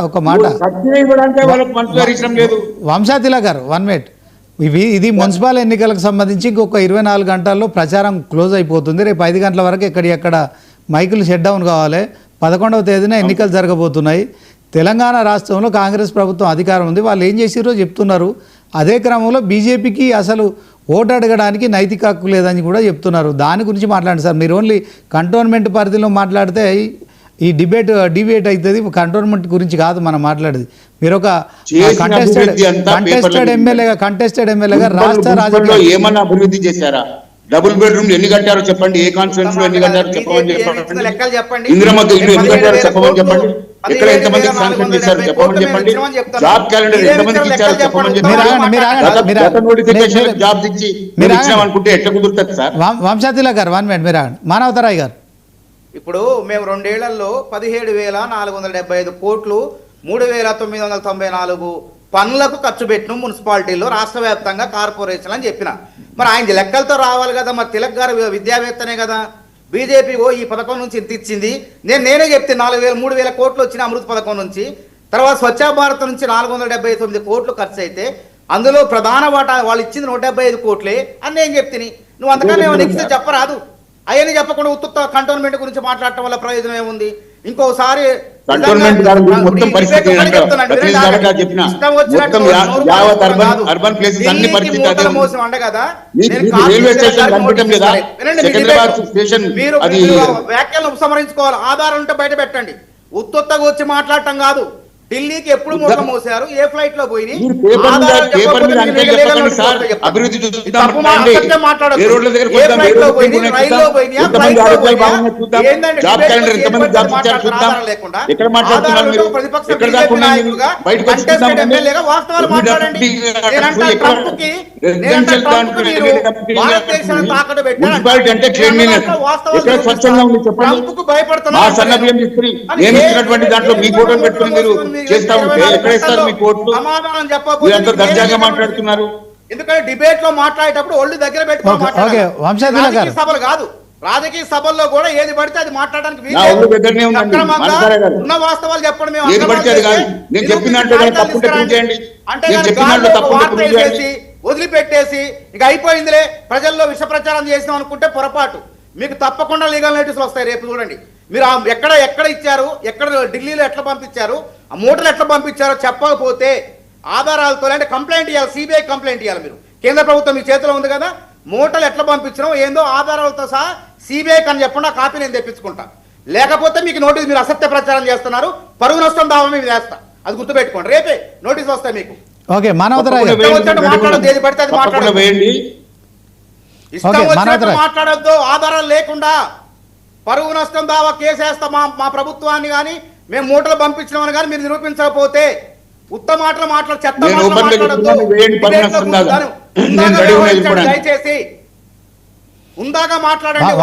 సబ్సిడీ ఇవ్వడానికి వాళ్ళకి మనసులో ఇష్టం లేదు.
వంశాతిల గారు 1 మినిట్. ఇది మున్సిపల్ ఎన్నికలకు సంబంధించి ఇంకొక 24 గంటల్లో ప్రచారం క్లోజ్ అయిపోతుంది. రేపు 5 గంటల వరకు ఎక్కడ మైకులు షట్ డౌన్ కావాలి. 11వ తేదీన ఎన్నికలు జరగబోతున్నాయి. తెలంగాణ రాష్ట్రంలో కాంగ్రెస్ ప్రభుత్వం అధికారం ఉంది. వాళ్ళు ఏం చేసిరో చెప్తున్నారు. అదే క్రమంలో బీజేపీకి అసలు ఓటు అడగడానికి నైతిక హక్కు లేదని కూడా చెప్తున్నారు. దాని గురించి మాట్లాడండి సార్. మీరు ఓన్లీ కంటోన్మెంట్ పరిధిలో మాట్లాడితే ఈ డిబేట్ అవుతుంది. కంటోన్మెంట్ గురించి కాదు మనం మాట్లాడేది. మీరు ఒక కంటెస్టెడ్ ఎమ్మెల్యేగా రాష్ట్ర రాజకీయాల్లో
ఏమన్నా అభివృద్ధి చేశారా? డబుల్ బెడ్రూమ్ ఎన్ని కట్టారో చెప్పండి. ఏ కాన్స్టిట్యూన్స్ లో ఎన్ని కట్టారో చెప్పమని చెప్పండి. ఇందిరమ్మ ఇల్లు ఎన్ని కట్టారో చెప్పమని చెప్పండి. ఎక్కడ ఎంతమందికి శాంక్షన్ చేశారో చెప్పమని చెప్పండి. జాబ్ క్యాలెండర్ ఎంతమందికి ఇచ్చారో చెప్పమని చెప్పండి. గత నోటిఫికేషన్ జాబ్స్ ఇచ్చి మీరు ఇచ్చినాం అనుకుంటే ఎట్లా కుదురుతుంది సార్?
వంశాతిల గారు 1 మినిట్ మీరు మానవతరాయ్ గారు.
ఇప్పుడు మేము 2 ఏళ్లలో 17,475 కోట్లు 3,994 పనులకు ఖర్చు పెట్టిన మున్సిపాలిటీలో రాష్ట్ర వ్యాప్తంగా కార్పొరేషన్ అని చెప్పిన. మరి ఆయన లెక్కలతో రావాలి కదా. మరి తిలక్ గారు విద్యావేత్తనే కదా. బీజేపీ ఈ పథకం నుంచి ఇంత ఇచ్చింది. నేనే చెప్తే 3,000 కోట్లు వచ్చిన అమృత్ పథకం నుంచి. తర్వాత స్వచ్ఛ భారత్ నుంచి 479 కోట్లు ఖర్చు అయితే అందులో ప్రధాన వాటా వాళ్ళు ఇచ్చింది 175 కోట్లే అని నేను చెప్తిని. నువ్వు అంతకన్నా నెక్స్ట్ చెప్పరాదు. అవన్నీ చెప్పకుండా ఉత్తుత్త కంటోన్మెంట్ గురించి మాట్లాడటం వల్ల ప్రయోజనం ఏముంది? ఇంకోసారి
కంటోన్మెంట్ మొత్తం పరిస్థితి అర్బన్ ప్లేసెస్ అన్ని పరిస్థితి
మోసం అండ కదా.
రైల్వే స్టేషన్ కనిపించడం లేదా? సికింద్రాబాద్ స్టేషన్ అది
వ్యాఖ్యలను ఉపసంహరించుకోవాలి. ఆధారం ఉంటే బయట పెట్టండి. ఉత్తుత్తగా వచ్చి మాట్లాడటం కాదు. ఢిల్లీకి ఎప్పుడు మూట మోసారు? ఏ ఫ్లైట్ లో పోయి
అభివృద్ధి జాబ్ క్యాలెండర్ ఎంతమంది జాబ్స్ ఇచ్చారు చూద్దాం. ఎక్కడ మాట్లాడుతున్నారు మీరు? ఎక్కడ దాకా బయటకు వచ్చి మున్సిపాలిటీ అంటే క్లీన్లీనెస్ ఎక్కడ స్వచ్ఛంగా ఉంది చెప్పండి. మా సన్న బియ్యం ఇస్త్రీ నేను ఇచ్చినటువంటి దాంట్లో మీ ఫోటోలు పెట్టుకుని మీరు చేస్తా ఉంటే ఎక్కడ ఇస్తారు మీ కోర్టు? మీరంతా దర్జాగా మాట్లాడుతున్నారు.
ఎందుకంటే డిబేట్ లో మాట్లాడేటప్పుడు ఒళ్ళు దగ్గర పెట్టుకోవాలి. సభలు కాదు, రాజకీయ సభల్లో కూడా ఏది పడితే అది మాట్లాడడానికి ఉన్న వాస్తవాలు చెప్పండి. మేము
నేను చెప్పినట్టు
వదిలిపెట్టేసి ఇక అయిపోయిందిలే ప్రజల్లో విష ప్రచారం చేసినాం అనుకుంటే పొరపాటు. మీకు తప్పకుండా లీగల్ నోటీసులు వస్తాయి. రేపు చూడండి మీరు ఎక్కడ ఇచ్చారు, ఎక్కడ ఢిల్లీలో ఎట్లా పంపించారు, ఆ మూటలు ఎట్లా పంపించారో చెప్పకపోతే ఆధారాలతో అంటే కంప్లైంట్ ఇవ్వాలి. సిబిఐ కంప్లైంట్ ఇవ్వాలి. మీరు కేంద్ర ప్రభుత్వం మీ చేతిలో ఉంది కదా. మూటలు ఎట్లా పంపించడం ఏందో ఆధారాలతో సహా సిబిఐ అని చెప్పండి. ఆ కాపీ నేను తెప్పించుకుంటా. లేకపోతే మీకు నోటీస్ మీరు అసత్య ప్రచారం చేస్తున్నారు, పరువు నష్టం దావా మీద వేస్తా. అది గుర్తుపెట్టుకోండి. రేపే నోటీస్ వస్తాయి మీకు.
ఓకే మాట్లాడద్దు,
మాట్లాడద్దు ఆధారాలు లేకుండా. పరువు నష్టం దావా కేసు వేస్తా మా ప్రభుత్వాన్ని కానీ మేము మూటలు పంపించినామని కానీ మీరు నిరూపించకపోతే. ఉత్తమ మాటలు మాట్లాడు, చెత్త దయచేసి ఉందాగా మాట్లాడండి.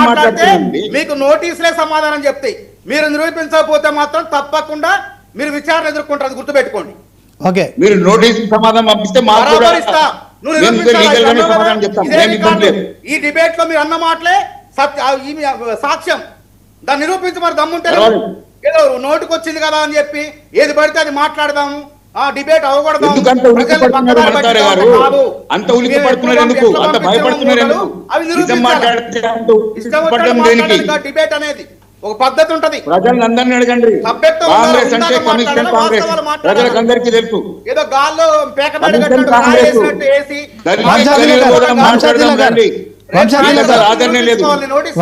మాట్లాడితే మీకు నోటీసులే సమాధానం చెప్తాయి. మీరు నిరూపించకపోతే మాత్రం తప్పకుండా మీరు విచారణ ఎదుర్కొంటారు. అది గుర్తుపెట్టుకోండి.
ఓకే
మీరు నోటీస్ సమాధానం పంపిస్తే
ఈ డిబేట్ లో మీరు అన్న మాటలే సాక్ష్యం. దాన్ని నిరూపించి మరి దమ్ముంటే ఏదో నోటికి వచ్చింది కదా అని చెప్పి ఏది పడితే అది మాట్లాడదాము. ఆ డిబేట్ అవ్వకూడదు.
అంత ఉలికి పడుతున్నారు ఎందుకు? అంత భయపడుతున్నారు ఎందుకు?
డిబేట్ అనేది ఒక పద్ధతి ఉంటది.
ప్రజలందరినీ అడగండి. కాంగ్రెస్ అంటే కమిషన్ కాంగ్రెస్ ప్రజలకు అందరికీ తెలుసు.
ఏదో గాల్లో పేక
వంశాతిలక్ గారు
ఆదరణ లేదు.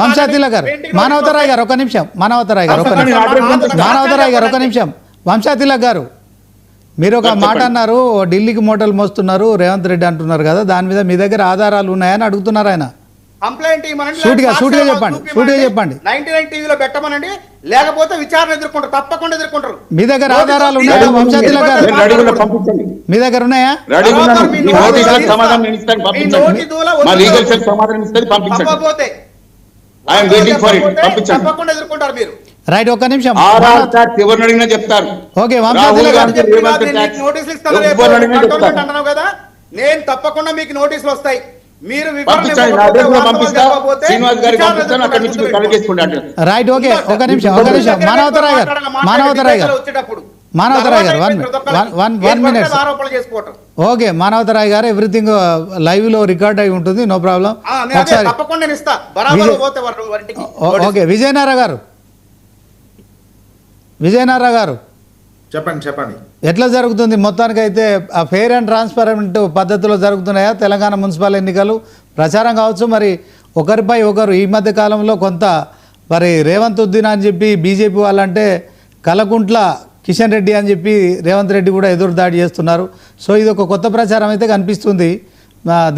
వంశాతిలక్ గారు మానవతరాయ్ గారు ఒక నిమిషం మానవతరాయ్ గారు ఒక నిమిషం మానవతరాయ్ గారు ఒక నిమిషం వంశాతిలక్ గారు మీరు ఒక మాట అన్నారు ఢిల్లీకి మూటలు మోస్తున్నారు రేవంత్ రెడ్డి అంటున్నారు కదా దాని మీద మీ దగ్గర ఆధారాలు ఉన్నాయని అడుగుతున్నారు ఆయన
కంప్లైంట్ ఇవ్వమనండి,
సూటిగా
సాక్ష్యాలు
చెప్పండి,
చూపిమనండి,
సూటిగా చెప్పండి.
99 టీవీలో పెట్టమనండి, లేకపోతే విచారణ ఎదుర్కొంటారు, తప్పకుండా ఎదుర్కొంటారు.
మీ దగ్గర ఆధారాలు ఉన్నాయా వంశాతిలక్ గారు
నేను రెడీగా ఉన్నా, పంపించండి.
మీ దగ్గర ఉన్నాయా
రెడీగా ఉన్నాను.
మీ
మీ
నోటి
నోటీసులకు
దూల
సమాధానం నేను ఇస్తాను,
మీ
పంపించండి.
నోటి దూల
మా
వద్దు.
లీగల్ సెల్ సమాధానం ఇస్తుంది, పంపించండి.
తప్పకపోతే
ఐఎమ్ వెయిటింగ్ ఫర్ ఇట్, పంపించండి.
తప్పకుండా ఎదుర్కొంటారు మీరు.
రైట్ ఒక్క నిమిషం
ఆర్ఆర్ ట్యాక్స్ ఎవరిని అడిగినా చెప్తారు.
ఓకే
రాహుల్
వంశాతిలక్ గారు
గాంధీ రేవంత్
నేను
ట్యాక్స్
మీకు నోటీసులు ఇస్తాను, రేపు
ఎవరిని అడిగినా
కంటోన్మెంట్
చెప్తారు.
అంటున్నావు కదా, నేను తప్పకుండా మీకు నోటీసులు వస్తాయి. మీరు వివరణ
పంపించండి, నా
ఇవ్వకపోతే,
అడ్రస్ లో
వాస్తవాలు
పంపిస్తా,
చెప్పకపోతే
శ్రీనివాస్ గారికి
విచారణ
పంపిస్తాను, అక్కడి నుంచి మీరు కలెక్ట్ చేసుకోండి అంటారు.
రైట్ ఓకే ఒక నిమిషం మానవతరాయ్ గారు మానవతరాయ్ గారు
వచ్చేటప్పుడు
మానవతరాయ్ గారు వన్ మినిట్
ఆరోపణలు చేసుకోవటం.
ఓకే మానవతరాయ్ గారు ఎవ్రీథింగ్ లైవ్ లో రికార్డ్ అయి ఉంటుంది నో ప్రాబ్లం
నేను అదే
ఒకసారి
తప్పకుండా నేను ఇస్తా, బరాబర్ పోతే వాటికి.
ఓకే విజయనారాయణ గారు విజయనారాయణ గారు
చెప్పండి
ఎట్లా జరుగుతుంది మొత్తానికైతే ఫెయిర్ అండ్ ట్రాన్స్పరెంట్ పద్ధతిలో జరుగుతున్నాయా తెలంగాణ మున్సిపల్ ఎన్నికలు ప్రచారం కావచ్చు మరి ఒకరిపై ఒకరు ఈ మధ్య కాలంలో కొంత మరి రేవంత్ ఉద్దీన్ అని చెప్పి బీజేపీ వాళ్ళంటే కలకుంట్ల కిషన్ రెడ్డి అని చెప్పి రేవంత్ రెడ్డి కూడా ఎదురు దాడి చేస్తున్నారు సో ఇది ఒక కొత్త ప్రచారం అయితే కనిపిస్తుంది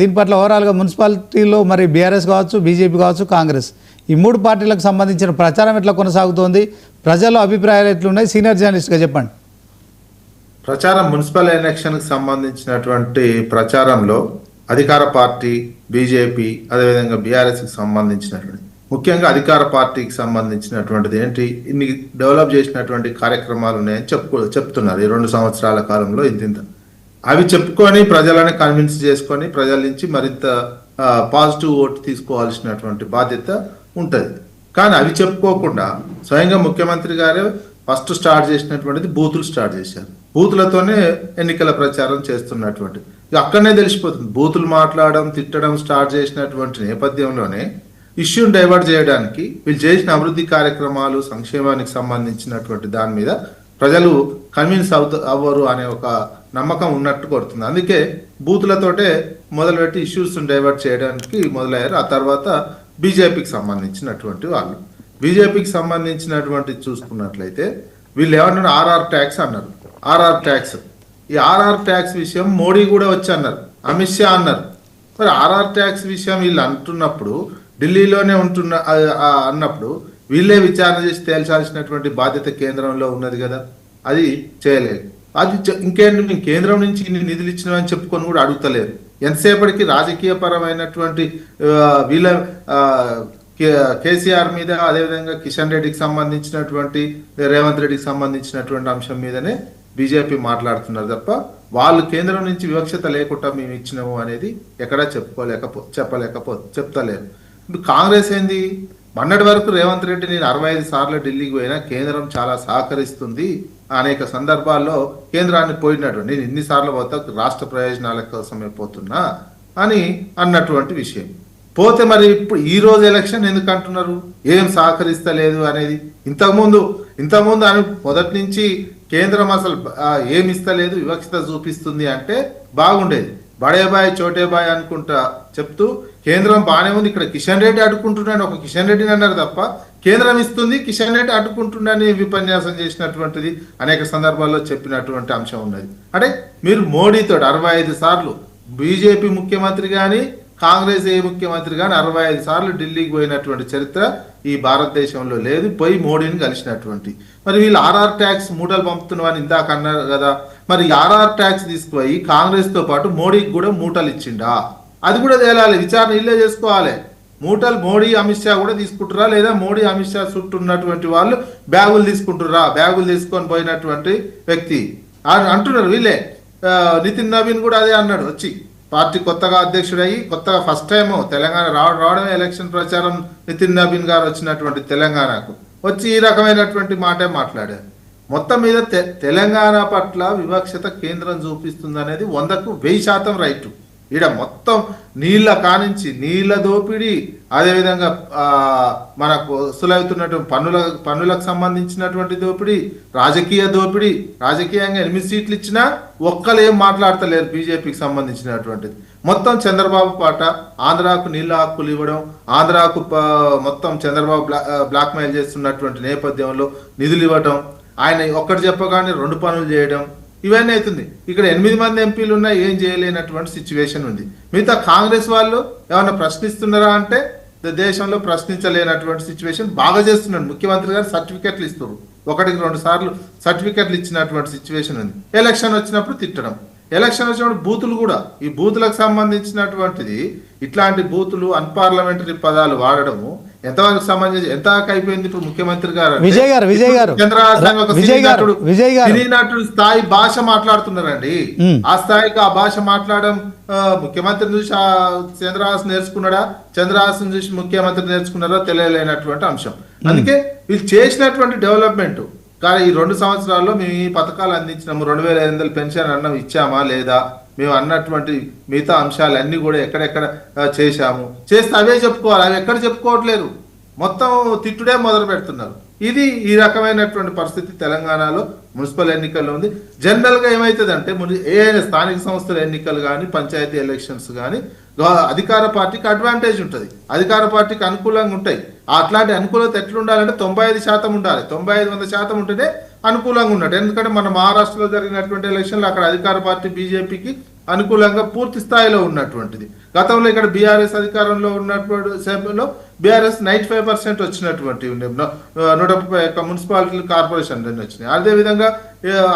దీని పట్ల ఓవరాల్గా మున్సిపాలిటీలో మరి బీఆర్ఎస్ కావచ్చు బీజేపీ కావచ్చు కాంగ్రెస్ ఈ మూడు పార్టీలకు సంబంధించిన ప్రచారం ఎట్లా కొనసాగుతోంది ప్రజల అభిప్రాయాలు ఎట్లున్నాయి సీనియర్ జర్నలిస్ట్గా చెప్పండి
ప్రచారం మున్సిపల్ ఎలక్షన్కి సంబంధించినటువంటి ప్రచారంలో అధికార పార్టీ బీజేపీ అదేవిధంగా బీఆర్ఎస్కి సంబంధించినటువంటి ముఖ్యంగా అధికార పార్టీకి సంబంధించినటువంటిది ఏంటి ఇన్ని డెవలప్ చేసినటువంటి కార్యక్రమాలు ఉన్నాయని చెప్తున్నారు ఈ 2 సంవత్సరాల కాలంలో ఇంత అవి చెప్పుకొని ప్రజలను కన్విన్స్ చేసుకొని ప్రజల నుంచి మరింత పాజిటివ్ ఓటు తీసుకోవాల్సినటువంటి బాధ్యత ఉంటుంది కానీ అవి చెప్పుకోకుండా స్వయంగా ముఖ్యమంత్రి గారు ఫస్ట్ స్టార్ట్ చేసినటువంటిది బూతులు స్టార్ట్ చేశారు బూతులతోనే ఎన్నికల ప్రచారం చేస్తున్నటువంటి అక్కడనే తెలిసిపోతుంది బూతులు మాట్లాడడం తిట్టడం స్టార్ట్ చేసినటువంటి నేపథ్యంలోనే ఇష్యూని డైవర్ట్ చేయడానికి వీళ్ళు చేసిన అభివృద్ధి కార్యక్రమాలు సంక్షేమానికి సంబంధించినటువంటి దాని మీద ప్రజలు కన్విన్స్ అవ్వరు అనే ఒక నమ్మకం ఉన్నట్టు కొడుతుంది అందుకే బూతులతోటే మొదలుపెట్టి ఇష్యూస్ డైవర్ట్ చేయడానికి మొదలయ్యారు ఆ తర్వాత బీజేపీకి సంబంధించినటువంటి వాళ్ళు బీజేపీకి సంబంధించినటువంటి చూసుకున్నట్లయితే వీళ్ళు ఏమన్నారు ఆర్ఆర్ ట్యాక్స్ అన్నారు ఆర్ఆర్ ట్యాక్స్ ఈ ఆర్ఆర్ ట్యాక్స్ విషయం మోడీ కూడా వచ్చి అన్నారు అమిత్ షా అన్నారు మరి ఆర్ఆర్ ట్యాక్స్ విషయం వీళ్ళు అంటున్నప్పుడు ఢిల్లీలోనే అన్నప్పుడు వీళ్ళే విచారణ చేసి తేల్చాల్సినటువంటి బాధ్యత కేంద్రంలో ఉన్నది కదా అది చేయలేదు అది ఇంకేంటి మేము కేంద్రం నుంచి ఇన్ని నిధులు ఇచ్చినామని చెప్పుకొని కూడా అడుగుతలేరు ఎంతసేపటికి రాజకీయ పరమైనటువంటి వీళ్ళ కేసీఆర్ మీద అదేవిధంగా కిషన్ రెడ్డికి సంబంధించినటువంటి రేవంత్ రెడ్డికి సంబంధించినటువంటి అంశం మీదనే బీజేపీ మాట్లాడుతున్నారు తప్ప వాళ్ళు కేంద్రం నుంచి వివక్షత లేకుండా మేము ఇచ్చినాము అనేది ఎక్కడా చెప్తలేరు ఇప్పుడు కాంగ్రెస్ ఏంది మొన్నటి వరకు రేవంత్ రెడ్డి నేను 65 సార్లు ఢిల్లీకి పోయినా కేంద్రం చాలా సహకరిస్తుంది అనేక సందర్భాల్లో కేంద్రాన్ని పోయినట్టు నేను ఇన్నిసార్లు పోతా రాష్ట్ర ప్రయోజనాల కోసమే పోతున్నా అని అన్నటువంటి విషయం పోతే మరి ఇప్పుడు ఈ రోజు ఎలక్షన్ ఎందుకు అంటున్నారు ఏం సహకరిస్తలేదు అనేది ఇంతకుముందు అని మొదటి నుంచి కేంద్రం అసలు ఏమి ఇస్తలేదు వివక్షత చూపిస్తుంది అంటే బాగుండేది బడేబాయ్ చోటేబాయ్ అనుకుంటా చెప్తూ కేంద్రం బాగానే ఉంది ఇక్కడ కిషన్ రెడ్డి అడ్డుకుంటున్నాడు ఒక కిషన్ రెడ్డిని అన్నారు తప్ప కేంద్రం ఇస్తుంది కిషన్ రెడ్డి అడ్డుకుంటున్నాడని విపన్యాసం చేసినటువంటిది అనేక సందర్భాల్లో చెప్పినటువంటి అంశం ఉన్నది అంటే మీరు మోడీతో 65 సార్లు బీజేపీ ముఖ్యమంత్రి కానీ కాంగ్రెస్ ఏ ముఖ్యమంత్రి కానీ 65 సార్లు ఢిల్లీకి పోయినటువంటి చరిత్ర ఈ భారతదేశంలో లేదు పోయి మోడీని కలిసినటువంటి మరి వీళ్ళు ఆర్ఆర్ ట్యాక్స్ మూటలు పంపుతున్నామని ఇందాక అన్నారు కదా మరి ఆర్ఆర్ ట్యాక్స్ తీసుకుపోయి కాంగ్రెస్ తో పాటు మోడీకి కూడా మూటలు ఇచ్చిండా అది కూడా తేలాలి విచారణ ఇల్లే చేసుకోవాలి మూటలు మోడీ అమిత్ షా కూడా తీసుకుంటురా లేదా మోడీ అమిత్ షా చుట్టూ ఉన్నటువంటి వాళ్ళు బ్యాగులు తీసుకుంటురా బ్యాగులు తీసుకొని పోయినటువంటి వ్యక్తి అంటున్నారు వీళ్ళే నితిన్ నవీన్ కూడా అదే అన్నాడు వచ్చి పార్టీ కొత్తగా అధ్యక్షుడయ్యి కొత్తగా ఫస్ట్ టైం తెలంగాణ రావడమే ఎలక్షన్ ప్రచారం నితిన్ నవీన్ గారు వచ్చినటువంటి తెలంగాణకు వచ్చి ఈ రకమైనటువంటి మాటే మాట్లాడారు మొత్తం మీద తెలంగాణ పట్ల వివక్షత కేంద్రం చూపిస్తుంది అనేది 100కు 1000% రైట్ ఈడ మొత్తం నీళ్ళ కానించి నీళ్ళ దోపిడీ, అదేవిధంగా మనకు వసూలవుతున్నటువంటి పన్నులకు సంబంధించినటువంటి దోపిడీ, రాజకీయ దోపిడీ. రాజకీయంగా 8 సీట్లు ఇచ్చినా ఒక్కరు ఏం మాట్లాడతలేరు బీజేపీకి సంబంధించినటువంటిది. మొత్తం చంద్రబాబు పాట. ఆంధ్రాకు నీళ్ళ హక్కులు ఇవ్వడం, ఆంధ్రాకు మొత్తం చంద్రబాబు బ్లాక్ మెయిల్ చేస్తున్నటువంటి నేపథ్యంలో నిధులు ఇవ్వడం, ఆయన ఒక్కటి చెప్పగానే 2 పనులు చేయడం, ఇవన్నీ అవుతుంది. ఇక్కడ 8 మంది ఎంపీలు ఉన్నా ఏం చేయలేనటువంటి సిచ్యువేషన్ ఉంది. మిగతా కాంగ్రెస్ వాళ్ళు ఏమన్నా ప్రశ్నిస్తున్నారా అంటే దేశంలో ప్రశ్నించలేనటువంటి సిచ్యువేషన్ బాగా చేస్తున్నాడు. ముఖ్యమంత్రి గారు సర్టిఫికెట్లు ఇస్తారు, 1-2 సార్లు సర్టిఫికెట్లు ఇచ్చినటువంటి సిచ్యువేషన్ ఉంది. ఎలక్షన్ వచ్చినప్పుడు తిట్టడం, ఎలక్షన్ వచ్చినప్పుడు బూతులు కూడా, ఈ బూతులకు సంబంధించినటువంటిది ఇట్లాంటి బూతులు అన్పార్లమెంటరీ పదాలు వాడడము ఎంతవరకు సంబంధించి ఎంతవరకు అయిపోయింది. ఇప్పుడు ముఖ్యమంత్రి గారు నటుడు స్థాయి భాష మాట్లాడుతున్నారండి. ఆ స్థాయికి ఆ భాష మాట్లాడడం ముఖ్యమంత్రిని చూసి చంద్రహాస్ నేర్చుకున్నాడా, చంద్రహాస్ చూసి ముఖ్యమంత్రి నేర్చుకున్నారో తెలియలేనటువంటి అంశం. అందుకే వీళ్ళు చేసినటువంటి డెవలప్మెంట్ కానీ ఈ 2 సంవత్సరాల్లో మేము ఈ పథకాలు అందించినాము, 2500 పెన్షన్ అన్నం ఇచ్చామా లేదా, మేము అన్నటువంటి మిగతా అంశాలన్నీ కూడా ఎక్కడెక్కడ చేశాము, చేస్తే అవే చెప్పుకోవాలి. అవి ఎక్కడ చెప్పుకోవట్లేదు, మొత్తం తిట్టుడే మొదలు పెడుతున్నారు. ఇది ఈ రకమైనటువంటి పరిస్థితి తెలంగాణలో మున్సిపల్ ఎన్నికల్లో ఉంది. జనరల్గా ఏమవుతుందంటే ఏ స్థానిక సంస్థల ఎన్నికలు కానీ పంచాయతీ ఎలక్షన్స్ కానీ అధికార పార్టీకి అడ్వాంటేజ్ ఉంటుంది, అధికార పార్టీకి అనుకూలంగా ఉంటాయి. అట్లాంటి అనుకూలత ఎట్లుండాలంటే 95% ఉండాలి, 95-100% ఉంటేనే అనుకూలంగా ఉన్నట్టు. ఎందుకంటే మన మహారాష్ట్రలో జరిగినటువంటి ఎలక్షన్లు అక్కడ అధికార పార్టీ బీజేపీకి అనుకూలంగా పూర్తి స్థాయిలో ఉన్నటువంటిది. గతంలో ఇక్కడ బీఆర్ఎస్ అధికారంలో ఉన్నటువంటి సమయంలో బీఆర్ఎస్ 95% వచ్చినటువంటి 131 మున్సిపాలిటీ కార్పొరేషన్లు వచ్చినాయి. అదేవిధంగా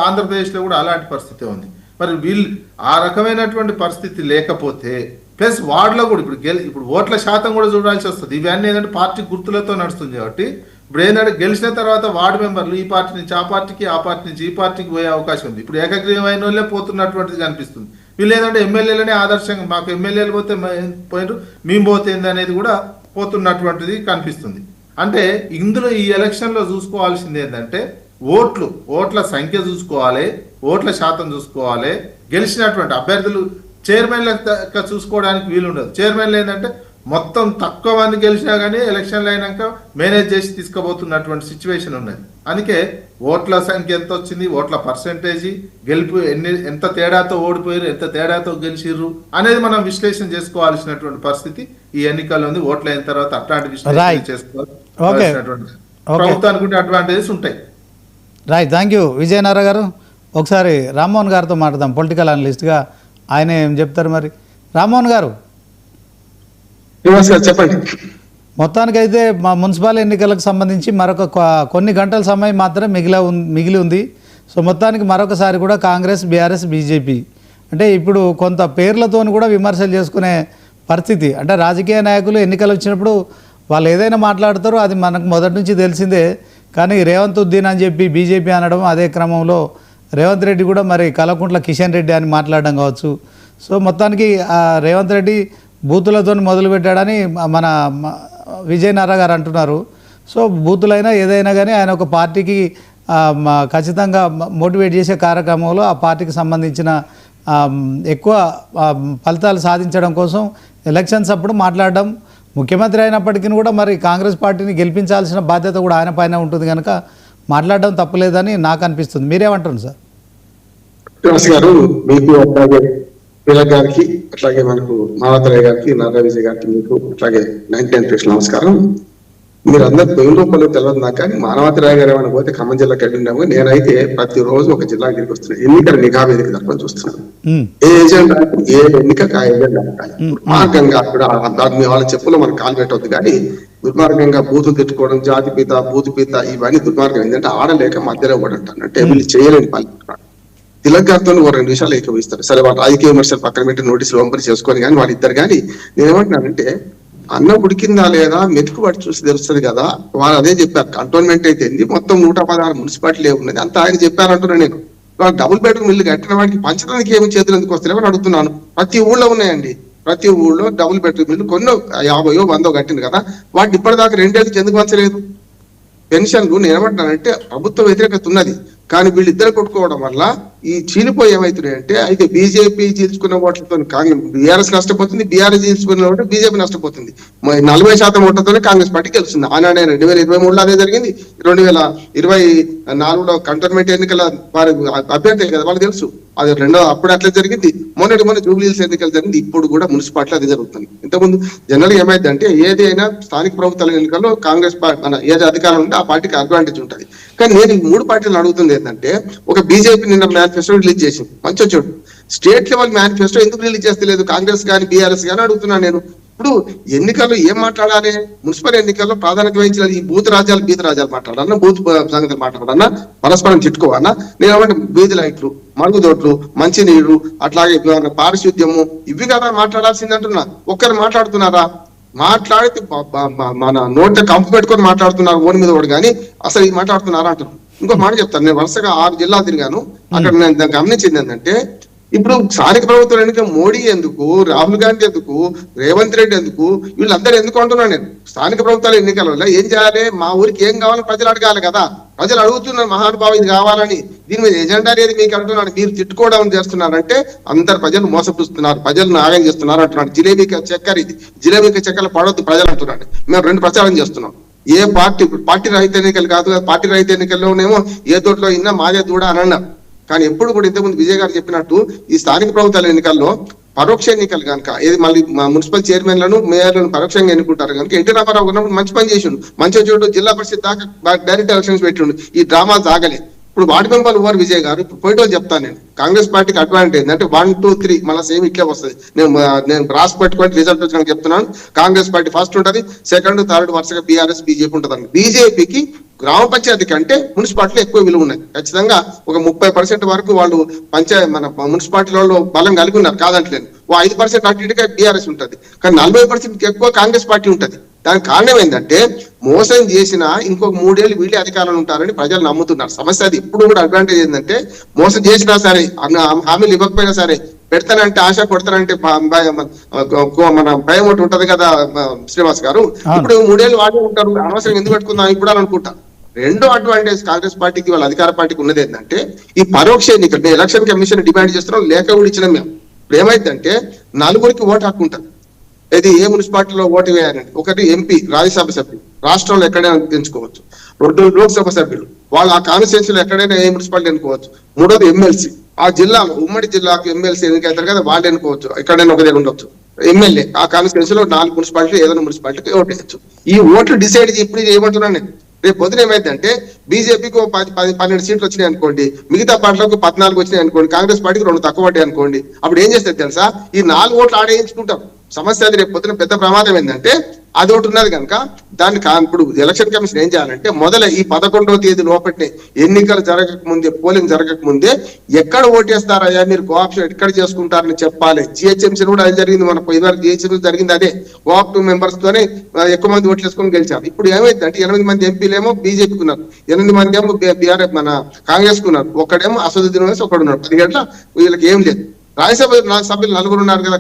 ఆంధ్రప్రదేశ్లో కూడా అలాంటి పరిస్థితి ఉంది. మరి వీళ్ళు ఆ రకమైనటువంటి పరిస్థితి లేకపోతే ప్లస్ వార్డులో కూడా ఇప్పుడు ఓట్ల శాతం కూడా చూడాల్సి వస్తుంది. ఇవన్నీ ఏంటంటే పార్టీ గుర్తులతో నడుస్తుంది కాబట్టి ఇప్పుడు ఏంటంటే గెలిచిన తర్వాత వార్డు మెంబర్లు ఈ పార్టీ నుంచి ఆ పార్టీకి, ఆ పార్టీ నుంచి ఈ పార్టీకి పోయే అవకాశం ఉంది. ఇప్పుడు ఏకగ్రీవమైన వాళ్ళే పోతున్నటువంటిది కనిపిస్తుంది. వీళ్ళు ఏంటంటే ఎమ్మెల్యేలనే ఆదర్శంగా మాకు ఎమ్మెల్యేలు పోతే పోయినరు మేము పోతేంది అనేది కూడా పోతున్నటువంటిది కనిపిస్తుంది. అంటే ఇందులో ఈ ఎలక్షన్లో చూసుకోవాల్సింది ఏంటంటే ఓట్ల సంఖ్య చూసుకోవాలి, ఓట్ల శాతం చూసుకోవాలి. గెలిచినటువంటి అభ్యర్థులు చైర్మన్లు చూసుకోవడానికి వీలుండదు. చైర్మన్లు ఏంటంటే మొత్తం తక్కువ మంది గెలిచినా కానీ ఎలక్షన్లు అయినాక మేనేజ్ చేసి తీసుకుపోతున్నటువంటి సిచ్యువేషన్ ఉన్నది. అందుకే ఓట్ల సంఖ్య ఎంత వచ్చింది, ఓట్ల పర్సెంటేజీ, గెలుపు ఎంత తేడాతో ఓడిపోయారు, ఎంత తేడాతో గెలిచిర్రు అనేది మనం విశ్లేషణ చేసుకోవాల్సినటువంటి పరిస్థితి ఈ ఎన్నికల్లో ఉంది. ఓట్లు అయిన తర్వాత అట్లాంటి విశ్లేషణ చేసుకోవాల్సినటువంటి ప్రభుత్వానికి కూడా అడ్వాంటేజెస్ ఉంటాయి.
రైట్, థ్యాంక్ యూ విజయనారాయణ గారు. ఒకసారి రామ్మోహన్ గారితో మాట్లాడదాం, పొలిటికల్ అనలిస్ట్గా. ఆయన ఏం చెప్తారు మరి? రామ్మోహన్ గారు
చెప్పండి.
మొత్తానికైతే మా మున్సిపల్ ఎన్నికలకు సంబంధించి మరొక కొన్ని గంటల సమయం మాత్రమే మిగిలి ఉంది. సో మొత్తానికి మరొకసారి కూడా కాంగ్రెస్, బీఆర్ఎస్, బీజేపీ అంటే ఇప్పుడు కొంత పేర్లతో కూడా విమర్శలు చేసుకునే పరిస్థితి. అంటే రాజకీయ నాయకులు ఎన్నికలు వచ్చినప్పుడు వాళ్ళు ఏదైనా మాట్లాడతారో అది మనకు మొదటి నుంచి తెలిసిందే. కానీ రేవంత్ ఉద్దీన్ అని చెప్పి బీజేపీ అనడం, అదే క్రమంలో రేవంత్ రెడ్డి కూడా మరి కల్వకుంట్ల కిషన్ రెడ్డి అని మాట్లాడడం కావచ్చు. సో మొత్తానికి రేవంత్ రెడ్డి బూతులతో మొదలుపెట్టాడని మన విజయనారాయణ గారు అంటున్నారు. సో బూతులైనా ఏదైనా కానీ ఆయన ఒక పార్టీకి ఖచ్చితంగా మోటివేట్ చేసే కార్యక్రమంలో ఆ పార్టీకి సంబంధించిన ఎక్కువ ఫలితాలు సాధించడం కోసం ఎలక్షన్స్ అప్పుడు మాట్లాడడం, ముఖ్యమంత్రి అయినప్పటికీ కూడా మరి కాంగ్రెస్ పార్టీని గెలిపించాల్సిన బాధ్యత కూడా ఆయన పైన ఉంటుంది కనుక మాట్లాడడం తప్పలేదని నాకు అనిపిస్తుంది. మీరేమంటారు సార్?
గారు మీకు అట్లాగే తిలక్ గారికి, అట్లాగే మనకు మావతరాయ్ గారికి, నారా విజయ్ గారికి, మీకు అట్లాగే 99 నమస్కారం. మీరు అందరు పెయిన్ రూపంలో తెలియదు నాకు, కానీ మానవతరాయ్ గారు ఏమైనా పోతే ఖమ్మం జిల్లాకి వెళ్ళినాము. నేనైతే ప్రతిరోజు ఒక జిల్లా గిరికి వస్తున్నాను, ఎన్నికల నిఘా వేదిక తరఫున చూస్తున్నాను. ఏ ఏజెండా, ఏ ఎన్నిక ఆ ఏజెండా దుర్మార్గంగా కూడా దాన్ని వాళ్ళ చెప్పులో మనకు కాలు పెట్టవద్దు, కానీ దుర్మార్గంగా బూతులు తిట్టుకోవడం, జాతిపీత, బూతుపీత, ఇవన్నీ దుర్మార్గం. ఏంటంటే ఆడలేక మధ్యలో కూడా అంటాను, అంటే వీళ్ళు చేయలేని పని. తిలక్ గారితో 2 నిమిషాలు ఏకీభవిస్తారు. సరే, వాళ్ళ రాజకీయ విమర్శలు పక్కన పెట్టి నోటీసులు పంపిణీ చేసుకొని, కానీ వాళ్ళిద్దరు కానీ నేనేమంటున్నానంటే అన్నం ఉడికిందా లేదా మెతుకు పట్టి చూసి తెలుస్తుంది కదా. వాళ్ళు అదే చెప్పారు, కంటోన్మెంట్ అయితే మొత్తం 116 మున్సిపాలిటీ ఉన్నది అంతా ఆయన చెప్పారంటున్నాను. నేను వాళ్ళు డబుల్ బెడ్రూమ్ ఇల్లు కట్టిన వాడికి పంచడానికి ఏమి చేతులు ఎందుకు వస్తారేమని అడుగుతున్నాను. ప్రతి ఊళ్ళో ఉన్నాయండి, ప్రతి ఊళ్ళో డబుల్ బెడ్రూమ్ ఇల్లు కొన్నో 50 100 కట్టింది కదా, వాటిని ఇప్పటిదాకా 2 ఏళ్ళకి ఎందుకు పంచలేదు? పెన్షన్లు నేనేమంటున్నానంటే ప్రభుత్వ వ్యతిరేకత ఉన్నది, కానీ వీళ్ళిద్దరు కొట్టుకోవడం వల్ల ఈ చీలిపోయి ఏమవుతున్నాయి అంటే అయితే బీజేపీ చీల్చుకున్న ఓట్లతో కాంగ్రెస్ బీఆర్ఎస్ నష్టపోతుంది, బీఆర్ఎస్ చీల్చుకున్న ఓట్లు బీజేపీ నష్టపోతుంది. 40% ఓట్లతోనే కాంగ్రెస్ పార్టీ గెలుస్తుంది. ఆనాడే 2023లో అదే జరిగింది, 2024లో కంటోన్మెంట్ ఎన్నికల వారి అభ్యర్థి కదా వాళ్ళకి తెలుసు. అది అప్పుడు అట్లా జరిగింది. మొన్న జూబ్లీహిల్స్ ఎన్నికలు జరిగింది. ఇప్పుడు కూడా మున్సిపాలిటీ అది జరుగుతుంది. ఇంతకుముందు జనరల్ గా ఏమైంది అంటే ఏదైనా స్థానిక ప్రభుత్వాల ఎన్నికల్లో కాంగ్రెస్ పార్టీ మన ఏది అధికారం ఉంటే ఆ పార్టీకి అడ్వాంటేజ్ ఉంటుంది. కానీ నేను ఈ 3 పార్టీలు అడుగుతుంది ఏంటంటే, ఒక బీజేపీ నిన్న మేనిఫెస్టో రిలీజ్ చేసింది, మంచి వచ్చాడు. స్టేట్ లెవెల్ మేనిఫెస్టో ఎందుకు రిలీజ్ చేస్తలేదు కాంగ్రెస్ కానీ బీఆర్ఎస్ కానీ అడుగుతున్నాను నేను. ఇప్పుడు ఎన్నికల్లో ఏం మాట్లాడాలి? మున్సిపల్ ఎన్నికల్లో ప్రాధాన్యత వహించిన ఈ బూత్ రాజ్యాలు బీద రాజ్యాలు మాట్లాడాలన్నా, బూత్ సంగతులు మాట్లాడాలన్నా, పరస్పరం చిట్టుకోవాలన్నా, నేను ఏమంటే బీది లైట్లు, మరుగుదొడ్లు, మంచినీళ్లు, అట్లాగే పారిశుద్ధ్యము, ఇవి కదా మాట్లాడాల్సింది అంటున్నా. ఒక్కరు మాట్లాడుతున్నారా? మాట్లాడితే మన నోట్ కంపు పెట్టుకొని మాట్లాడుతున్నారు ఓడి మీద ఓడి, కానీ అసలు ఇది మాట్లాడుతున్నారా అంటున్నారు. ఇంకో మాట చెప్తాను, నేను వరుసగా 6 జిల్లాలు తిరిగాను. అక్కడ నేను గమనించింది ఏంటంటే, ఇప్పుడు స్థానిక ప్రభుత్వం ఎన్నిక మోడీ ఎందుకు, రాహుల్ గాంధీ ఎందుకు, రేవంత్ రెడ్డి ఎందుకు, వీళ్ళందరూ ఎందుకు అంటున్నాను నేను. స్థానిక ప్రభుత్వాల ఎన్నికల వల్ల ఏం చేయాలి? మా ఊరికి ఏం కావాలని ప్రజలు అడగాలి కదా. ప్రజలు అడుగుతున్నారు మహానుభావు ఇది కావాలని. దీని మీద ఎజెండా అనేది మీకు అంటున్నాను. మీరు తిట్టుకోవడం చేస్తున్నారంటే అందరు ప్రజలు మోసపుస్తున్నారు, ప్రజలను ఆగం చేస్తున్నారు అంటున్నాడు. జిలేబీకి చక్కెర ఇది, జిలేబీకి చక్కెర పడొద్దు ప్రజలు అంటున్నాడు. మేము 2 ప్రచారం చేస్తున్నాం. ఏ పార్టీ రహిత ఎన్నికలు కాదు, పార్టీ రహిత ఎన్నికల్లోనేమో ఏ తోటలో ఇన్నా మాదే దూడ అని అన్నారు. కానీ ఎప్పుడు కూడా ఇంతకుముందు విజయ్ గారు చెప్పినట్టు ఈ స్థానిక ప్రభుత్వాల ఎన్నికల్లో పరోక్ష ఎన్నికలు కనుక ఏది మళ్ళీ మున్సిపల్ చైర్మన్లను మేయర్లను పరోక్షంగా ఎన్నుకుంటారు కనుక ఎన్టీ రామారావు ఉన్నప్పుడు మంచి పని చేసిండు. మంచిగా చూడు జిల్లా పరిషత్ దాకా డైరెక్ట్ ఎలక్షన్స్ పెట్టిండు. ఈ డ్రామా సాగలే. ఇప్పుడు వార్డు మెంబర్లు ఉన్నారు విజయ్ గారు. ఇప్పుడు పోయిటో చెప్తాను నేను, కాంగ్రెస్ పార్టీకి అడ్వాంటేజ్ అంటే 1, 2, 3 మళ్ళీ సేమ్ ఇట్లే వస్తుంది. నేను రాసి పెట్టుకొని రిజల్ట్ వచ్చినా చెప్తున్నాను. కాంగ్రెస్ పార్టీ ఫస్ట్ ఉంటుంది, సెకండ్, థర్డ్ వరుసగా బీఆర్ఎస్ బీజేపీ ఉంటుంది. బీజేపీకి గ్రామ పంచాయతీ కంటే మున్సిపాలిటీలో ఎక్కువ విలువ ఉన్నాయి. ఖచ్చితంగా ఒక 30% వరకు వాళ్ళు మన మున్సిపాలిటీలో బలం కలిగి ఉన్నారు, కాదంటలేదు. 5% అటు ఇటుగా బీఆర్ఎస్ ఉంటుంది. కానీ 40% ఎక్కువ కాంగ్రెస్ పార్టీ ఉంటుంది. దానికి కారణం ఏంటంటే, మోసం చేసినా ఇంకొక 3 ఏళ్ళు వీళ్ళే అధికారంలో ఉంటారని ప్రజలు నమ్ముతున్నారు. సమస్య అది. ఇప్పుడు కూడా అడ్వాంటేజ్ ఏంటంటే, మోసం చేసినా సరే, హామీలు ఇవ్వకపోయినా సరే, పెడతానంటే ఆశ, కొడతానంటే మన భయం ఒకటి ఉంటది కదా శ్రీనివాస్ గారు. ఇప్పుడు 3 ఏళ్ళు వాడే ఉంటారు, అనవసరం ఎందుకు పెట్టుకుందాం ఇప్పుడు అని అనుకుంటా. రెండో అడ్వాంటేజ్ కాంగ్రెస్ పార్టీకి వాళ్ళ అధికార పార్టీకి ఉన్నది ఏంటంటే, ఈ పరోక్ష ఎన్నికలు. మేము ఎలక్షన్ కమిషన్ డిమాండ్ చేస్తున్నాం, లేఖ కూడా ఇచ్చినాం మేము. ఇప్పుడు ఏమైందంటే 4గురికి ఓటు హక్కు ఉంటుంది. ఇది ఏ మున్సిపాలిటీలో ఓటు వేయాలంటే, 1 ఎంపీ రాజ్యసభ సభ్యులు, రాష్ట్రంలో ఎక్కడైనా ఎంచుకోవచ్చు. 2 లోక్సభ సభ్యులు, వాళ్ళు ఆ కాన్స్టిట్యూన్సీలో ఎక్కడైనా ఏ మున్సిపాలిటీ ఎన్నుకోవచ్చు. 3వది ఎమ్మెల్సీ, ఆ జిల్లాలో ఉమ్మడి జిల్లాకు ఎమ్మెల్సీ ఎన్నికైతారు కదా, వాళ్ళు ఎన్నుకోవచ్చు. ఎక్కడైనా ఒక దగ్గర ఉండొచ్చు. ఎమ్మెల్యే ఆ కాన్స్టిట్యూన్సీలో 4 మున్సిపాలిటీ ఏదైనా మున్సిపాలిటీకి ఓటు వేయచ్చు. ఈ ఓట్లు డిసైడ్ ఇప్పుడు చేయమంటున్నాను నేను. రేపు పొద్దున ఏమైందంటే, బీజేపీకి 10-12 సీట్లు వచ్చినాయి అనుకోండి, మిగతా పార్టీలకు 14 వచ్చినాయి అనుకోండి, కాంగ్రెస్ పార్టీకి 2 తక్కువ పడ్డాయి అనుకోండి. అప్పుడు ఏం చేస్తారు తెలుసా? ఈ 4 ఓట్లు ఆడేయించుకుంటాం. సమస్య అది. రేపు పొద్దున పెద్ద ప్రమాదం ఏంటంటే, అది ఒకటి ఉన్నది కనుక దాన్ని ఇప్పుడు ఎలక్షన్ కమిషన్ ఏం చేయాలంటే, మొదల ఈ 11వ తేదీ లోపట్నే ఎన్నికలు జరగక ముందే, పోలింగ్ జరగక ముందే ఎక్కడ ఓటేస్తారయ్యా మీరు, కోఆప్షన్ ఎక్కడ చేసుకుంటారని చెప్పాలి. జిహెచ్ఎంసీ కూడా అది జరిగింది. మన ఇదివరకు జిహెచ్ఎంసీ జరిగింది అదే. కోఆప్టివ్ మెంబర్స్ తోనే ఎక్కువ మంది ఓట్లు వేసుకొని గెలిచారు. ఇప్పుడు ఏమైందంటే 8 మంది ఎంపీలేమో బీజేపీకి ఉన్నారు, 8 మంది ఏమో బీఆర్ఎఫ్ మన కాంగ్రెస్ కు ఉన్నారు, ఒకడేమో అసదుద్దీన్ ఓవైసీ ఒకడు ఉన్నారు. 10 గంటల వీళ్ళకి ఏం లేదు. రాజ్యసభ సభ్యులు 4 ఉన్నారు కదా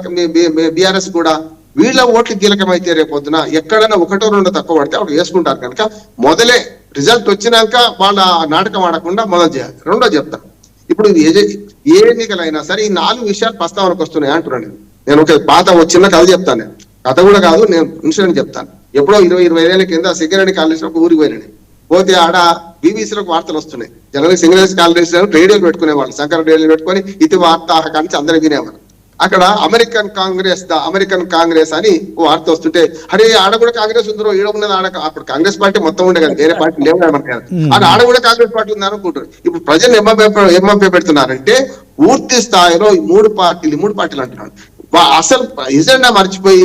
బీఆర్ఎస్ కూడా. వీళ్ళ ఓట్లు కీలకమైతే రేపు పొద్దున ఎక్కడైనా 1, 2 తక్కువ పడితే అప్పుడు వేసుకుంటారు కనుక మొదలే రిజల్ట్ వచ్చినాక వాళ్ళ నాటకం ఆడకుండా మొదలు చేయాలి. రెండో చెప్తాను, ఇప్పుడు ఏ ఎన్నికలైనా సరే ఈ 4 విషయాలు ప్రస్తావనకు వస్తున్నాయి అంటున్నాను నేను. ఒక పాత చిన్న కథ చెప్తాను. నేను కథ కూడా కాదు, నేను ఇన్సిడెంట్ చెప్తాను. ఎప్పుడో 20-25 ఏళ్ల కింద సింగరేణి కాలేజ్ ఒక ఊరికి పోయినాను. పోతే ఆడ బీబీసీలకు వార్తలు వస్తున్నాయి. జనరల్ సింగరేణి కాలేజ్ రేడియోలు పెట్టుకునేవాళ్ళు, శంకర రేడియోలు పెట్టుకొని ఇతి వార్త నుంచి అందరూ వినేవారు. అక్కడ అమెరికన్ కాంగ్రెస్ అని వార్త వస్తుంటే, అరే ఆడ కూడా కాంగ్రెస్ ఉందరో, ఈడ ఉన్నది ఆడ. అప్పుడు కాంగ్రెస్ పార్టీ మొత్తం ఉండే కదా, వేరే పార్టీ లేవు కదా మనకి. ఆడ కూడా కాంగ్రెస్ పార్టీ ఉంది అనుకుంటారు. ఇప్పుడు ప్రజలు ఏమప్పే పెడుతున్నారంటే, పూర్తి స్థాయిలో ఈ 3 పార్టీలు అంటున్నాడు. అసలు ఎజెండా మర్చిపోయి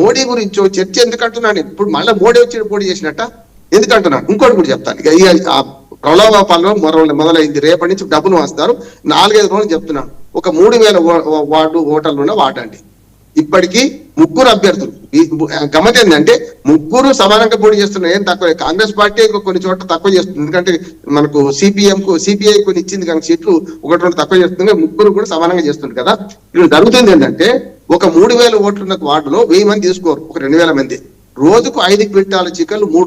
మోడీ గురించి చర్చ ఎందుకు అంటున్నాను. ఇప్పుడు మళ్ళీ మోడీ వచ్చి పోటీ చేసినట్ట ఎందుకంటున్నాను. ఇంకోటి కూడా చెప్తాను. ఇక ప్రలోభాపాలలో మొదలైంది. రేపటి నుంచి డబ్బులు వస్తారు. 4-5 రోజులు చెప్తున్నాను. ఒక 3000 వార్డు ఓటర్లు ఉన్న వార్డు అండి. ఇప్పటికీ 3 అభ్యర్థులు. గమ్మత్ ఏంటంటే 3 సమానంగా పోటీ చేస్తున్నారు. ఏం తక్కువ. కాంగ్రెస్ పార్టీ కొన్ని చోట్ల తక్కువ చేస్తుంది, ఎందుకంటే మనకు సిపిఐ కొన్ని ఇచ్చింది కనుక సీట్లు 1-2 తక్కువ చేస్తుంది. 3 కూడా సమానంగా చేస్తుంది కదా. ఇప్పుడు జరుగుతుంది ఏంటంటే, ఒక 3000 ఓట్లున్న వార్డులో 1000 మంది తీసుకోరు, ఒక 2000 మంది. రోజుకు 5 క్వింటాల చికెన్లు 3